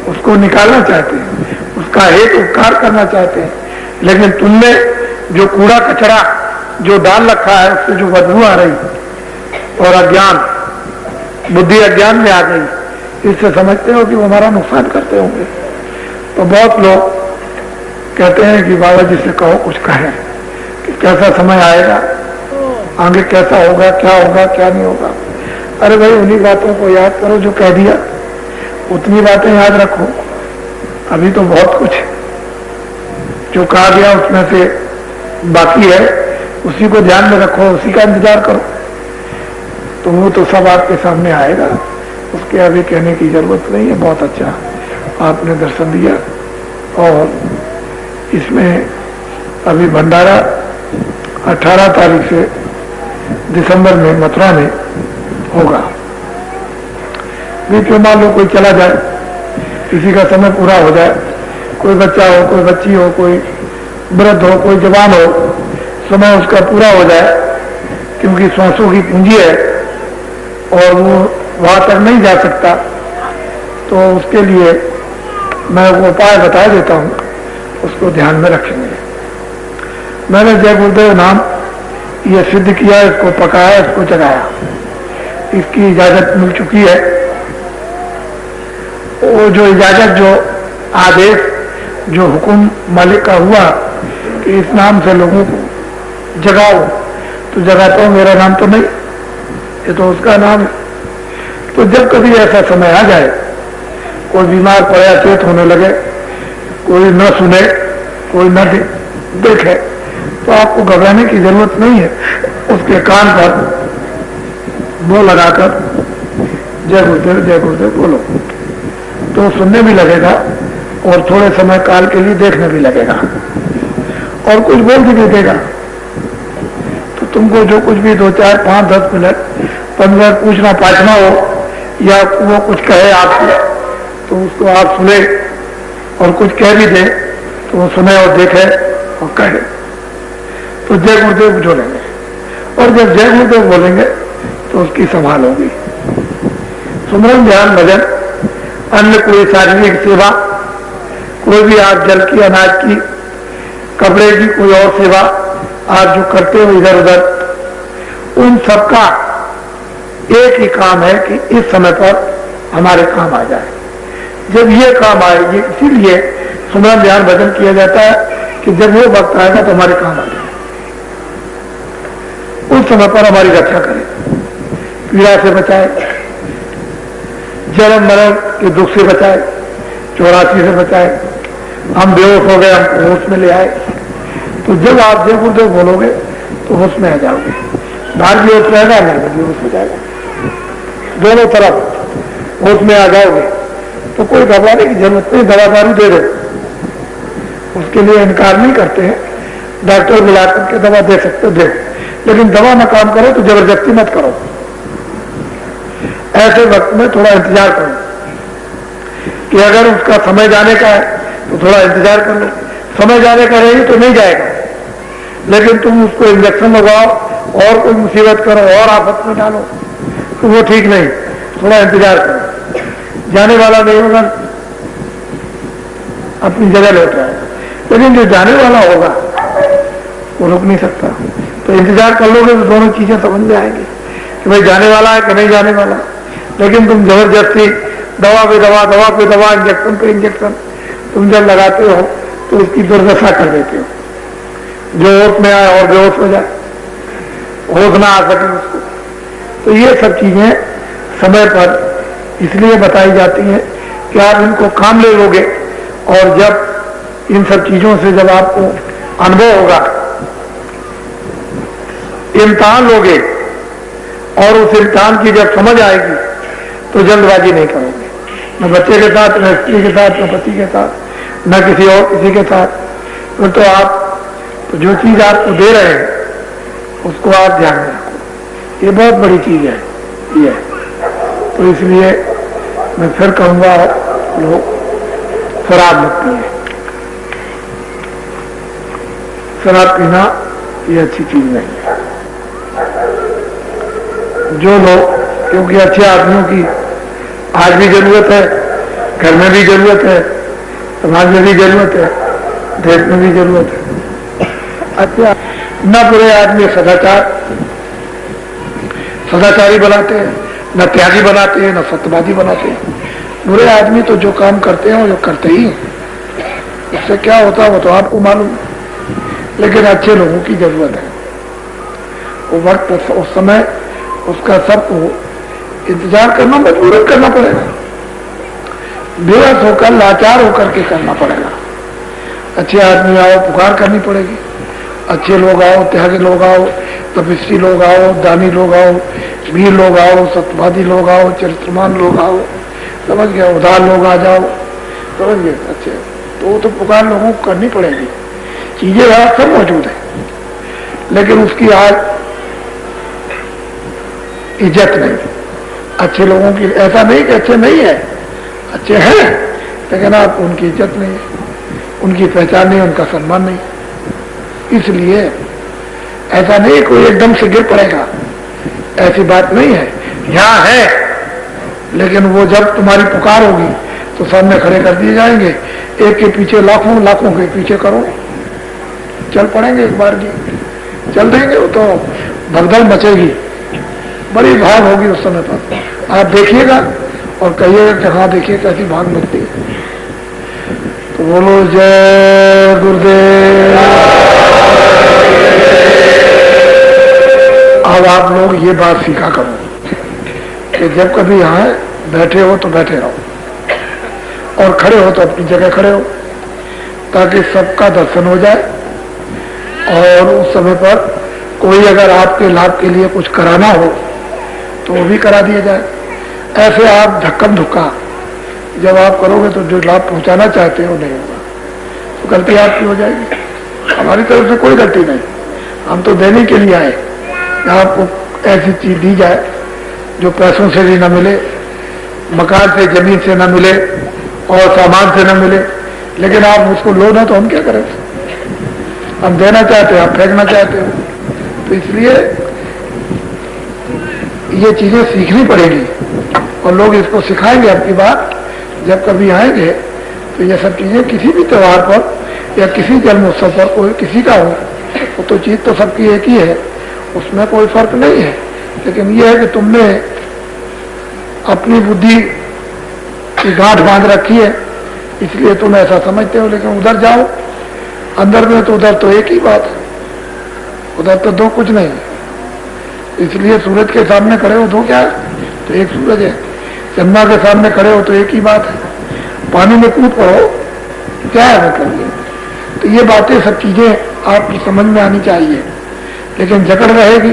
उसको निकालना चाहते हैं, उसका हित उपकार करना चाहते हैं। लेकिन तुमने जो कूड़ा कचरा जो डाल रखा है, उससे जो बदबू आ रही और अज्ञान, बुद्धि अज्ञान में आ गई, इससे समझते हो कि वो हमारा नुकसान करते होंगे। तो बहुत लोग कहते हैं कि बाबा जी से कहो कुछ कहें कि कैसा समय आएगा, आगे कैसा होगा, क्या होगा, क्या नहीं होगा। अरे भाई, उन्हीं बातों को याद करो जो कह दिया, उतनी बातें याद रखो। अभी तो बहुत कुछ जो कहा गया उसमें से बाकी है, उसी को ध्यान में रखो, उसी का इंतजार करो, तो वो तो सब आपके सामने आएगा। उसके आगे कहने की जरूरत नहीं है। बहुत अच्छा आपने दर्शन दिया। और इसमें अभी भंडारा 18 तारीख से दिसंबर में मथुरा में होगा। बीच में मान लो कोई चला जाए, किसी का समय पूरा हो जाए, कोई बच्चा हो, कोई बच्ची हो, कोई वृद्ध हो, कोई जवान हो, समय उसका पूरा हो जाए, क्योंकि श्वासों की पूंजी है और वो वहां तक नहीं जा सकता, तो उसके लिए मैं वो उपाय बता देता हूं, उसको ध्यान में रखेंगे। मैंने जय गुरुदेव नाम ये सिद्ध किया, इसको पकाया, इसको जगाया, इसकी इजाजत मिल चुकी है। वो जो इजाजत, जो आदेश जो हुक्म मालिक का हुआ कि इस नाम से लोगों को जगाओ, तो जगाता हूं, मेरा नाम तो नहीं, ये तो उसका नाम है। तो जब कभी ऐसा समय आ जाए, कोई बीमार पड़ा चेत होने लगे, कोई न सुने, कोई न देखे, तो आपको घबराने की जरूरत नहीं है। उसके कान पर वो लगाकर जय गुरुदेव बोलो, तो सुनने भी लगेगा और थोड़े समय काल के लिए देखने भी लगेगा और कुछ बोल भी नहीं देगा। तो तुमको जो कुछ भी 2, 4, 5, 10 मिनट 15 पूछना पाछना हो या वो कुछ कहे आपसे, तो उसको आप सुने, और कुछ कह भी दे तो वो सुने और देखे और कहे। तो जय गुरुदेव जोड़ेंगे, और जब जय गुरुदेव बोलेंगे तो उसकी संभाल होगी। सुमरन ध्यान भजन, अन्य कोई शारीरिक सेवा, कोई भी आप जल की, अनाज की, कपड़े की कोई और सेवा आप जो करते हो इधर उधर, उन सबका एक ही काम है कि इस समय पर हमारे काम आ जाए। जब ये काम आएगी, इसीलिए सुमरन ध्यान भजन किया जाता है कि जब वो वक्त आएगा तो हमारे काम आ जाए, उस समय पर हमारी रक्षा करें, पीड़ा से बचाए, जन्म मरण के दुख से बचाए, 84 से बचाए, हम बेहोश हो गए, हम होश में ले आए। तो जब आप जय गुरुदेव बोलोगे तो होश में आ जाओगे, बाहर भी होश रहेगा, अंदर भी होश हो जाएगा, दोनों तरफ होश में आ जाओगे। तो कोई घबराने की जरूरत नहीं, दवा दारू दे दो, उसके लिए इनकार नहीं करते हैं, डॉक्टर बुला करके दवा दे सकते दे, लेकिन दवा ना काम करो तो जबरदस्ती मत करो। ऐसे वक्त में थोड़ा इंतजार करो कि अगर उसका समय जाने का है तो थोड़ा इंतजार कर लो, समय जाने का रहेगी तो नहीं जाएगा, लेकिन तुम उसको इंजेक्शन लगाओ और कोई मुसीबत करो और आफत में डालो तो वो ठीक नहीं। थोड़ा इंतजार करो, जाने वाला नहीं होगा अपनी जगह लौट आएगा, लेकिन जो जाने वाला होगा वो रुक नहीं सकता। तो इंतजार कर लोगे तो दोनों चीजें समझ में आएंगी कि भाई जाने वाला है कि नहीं जाने वाला। लेकिन तुम जबरदस्ती दवा पे दवा, दवा पे दवा, इंजेक्शन पे इंजेक्शन तुम जब लगाते हो तो उसकी दुर्दशा कर देते हो, जो होश में आए और बेहोश हो जाए, होश ना आ सके उसको। तो ये सब चीजें समय पर इसलिए बताई जाती हैं कि आप इनको काम ले लोगे, और जब इन सब चीजों से जब आपको अनुभव होगा, इम्तिहान लोगे और उस इम्तिहान की जब समझ आएगी तो जल्दबाजी नहीं करोगे, न बच्चे के साथ, न स्त्री के साथ, न पति के साथ, न किसी और किसी के साथ। तो आप तो जो चीज आपको दे रहे हैं उसको आप ध्यान में रखो, ये बहुत बड़ी चीज है ये। तो इसलिए मैं फिर कहूंगा, लोग शराब मत पिए, शराब पीना ये अच्छी चीज नहीं है। जो लोग, क्योंकि अच्छे आदमियों की आज भी जरूरत है, घर में भी जरूरत है, समाज में भी जरूरत है, देश में भी जरूरत है। अच्छा, न बुरे आदमी सदाचारी बनाते हैं, न त्यागी बनाते हैं, न सत्यवादी बनाते हैं। बुरे आदमी तो जो काम करते हैं वो जो करते ही हैं, उससे क्या होता है वो तो आपको मालूम है, लेकिन अच्छे लोगों की जरूरत है। वो वक्त, उस समय उसका सबको इंतजार करना, मजबूरन करना पड़ेगा, बेबस होकर, लाचार होकर के करना पड़ेगा। अच्छे आदमी आओ, पुकार करनी पड़ेगी, अच्छे लोग आओ, त्यागी लोग आओ, तपस्वी लोग आओ, दानी लोग आओ, वीर लोग आओ, सत्यवादी लोग आओ, चरित्रमान लोग आओ, समझ गया, उदार लोग आ जाओ, समझ गए। अच्छे तो वो तो पुकार लोगों को करनी पड़ेगी, चीजें आज सब मौजूद है, लेकिन उसकी आज इज्जत नहीं। अच्छे लोगों की, ऐसा नहीं कि अच्छे नहीं है, अच्छे हैं, लेकिन आप उनकी इज्जत नहीं है, उनकी पहचान नहीं, उनका सम्मान नहीं। इसलिए ऐसा नहीं कोई एकदम से गिर पड़ेगा, ऐसी बात नहीं है, यहाँ है, लेकिन वो जब तुम्हारी पुकार होगी तो सामने खड़े कर दिए जाएंगे, एक के पीछे लाखों, लाखों के पीछे करो, चल पड़ेंगे एक बार जी, चल देंगे, वो तो भगदड़ मचेगी, बड़ी भाग होगी उस समय पर। आप देखिएगा और कहिएगा कि हाँ देखिए कैसी भाग मचती है। तो बोलो जय गुरुदेव। अब आप लोग ये बात सीखा करो कि जब कभी यहाँ बैठे हो तो बैठे रहो और खड़े हो तो अपनी जगह खड़े हो, ताकि सबका दर्शन हो जाए। और उस समय पर कोई अगर आपके लाभ के लिए कुछ कराना हो तो वो भी करा दिया जाए। ऐसे आप धक्कम धुक्का जब आप करोगे तो जो लाभ पहुंचाना चाहते हो नहीं होगा, तो गलती आपकी हो जाएगी। हमारी तरफ से कोई गलती नहीं, हम तो देने के लिए आए। आपको ऐसी चीज दी जाए जो पैसों से भी न मिले, मकान से जमीन से न मिले और सामान से न मिले, लेकिन आप उसको लो ना तो हम क्या करें। हम देना चाहते हैं, आप फेंकना चाहते हो। तो इसलिए ये चीजें सीखनी पड़ेगी और लोग इसको सिखाएंगे। आपकी बात जब कभी आएंगे तो ये सब चीजें किसी भी त्योहार पर या किसी जन्मोत्सव पर कोई किसी का हो, वो तो चीज तो सबकी एक ही है, उसमें कोई फर्क नहीं है। लेकिन ये है कि तुमने अपनी बुद्धि की गांठ बांध रखी है, इसलिए तुम ऐसा समझते हो। लेकिन उधर जाओ अंदर में तो उधर तो एक ही बात है, उधर तो दो कुछ नहीं है। इसलिए सूरज के सामने खड़े हो दो क्या है, तो एक सूरज है। चंद्रमा के सामने खड़े हो तो एक ही बात है। पानी में कूद पड़ो क्या है मतलब ये। तो ये बातें सब चीजें आपकी समझ में आनी चाहिए। लेकिन जकड़ रहेगी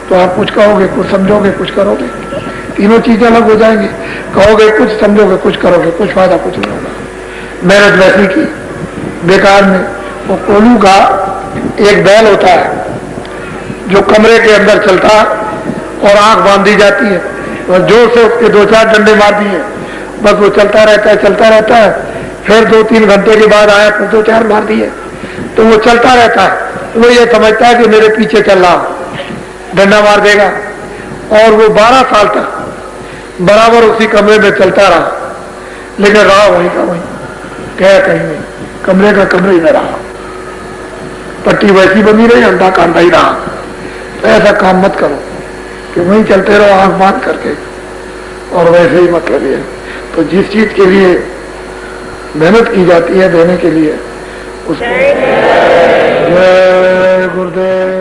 तो आप कुछ कहोगे, कुछ समझोगे, कुछ करोगे, तीनों चीजें अलग हो जाएंगी। कहोगे कुछ, समझोगे कुछ, करोगे कुछ, फायदा कुछ नहीं होगा। मेहनत वैसी की बेकार में। वो कोलू का एक बैल होता है जो कमरे के अंदर चलता और आंख बांधी जाती है और जोर से उसके 2-4 डंडे मार दिए, बस वो चलता रहता है, चलता रहता है। फिर 2-3 घंटे के बाद आया, फिर 2-4 मार दिए, तो वो चलता रहता है। वो ये समझता है कि मेरे पीछे चल रहा, डंडा मार देगा। और वो 12 साल तक बराबर उसी कमरे में चलता रहा, लेकिन रहा वहीं का वहीं, गया कहीं नहीं, कमरे का कमरे ही में रहा। पट्टी वैसी बनी रही, अंधा कांधा ही रहा। तो ऐसा काम मत करो कि वहीं चलते रहो आंख बांध करके, और वैसे ही मतलब ये। तो जिस चीज के लिए मेहनत की जाती है देने के लिए, उसको जय गुरुदेव।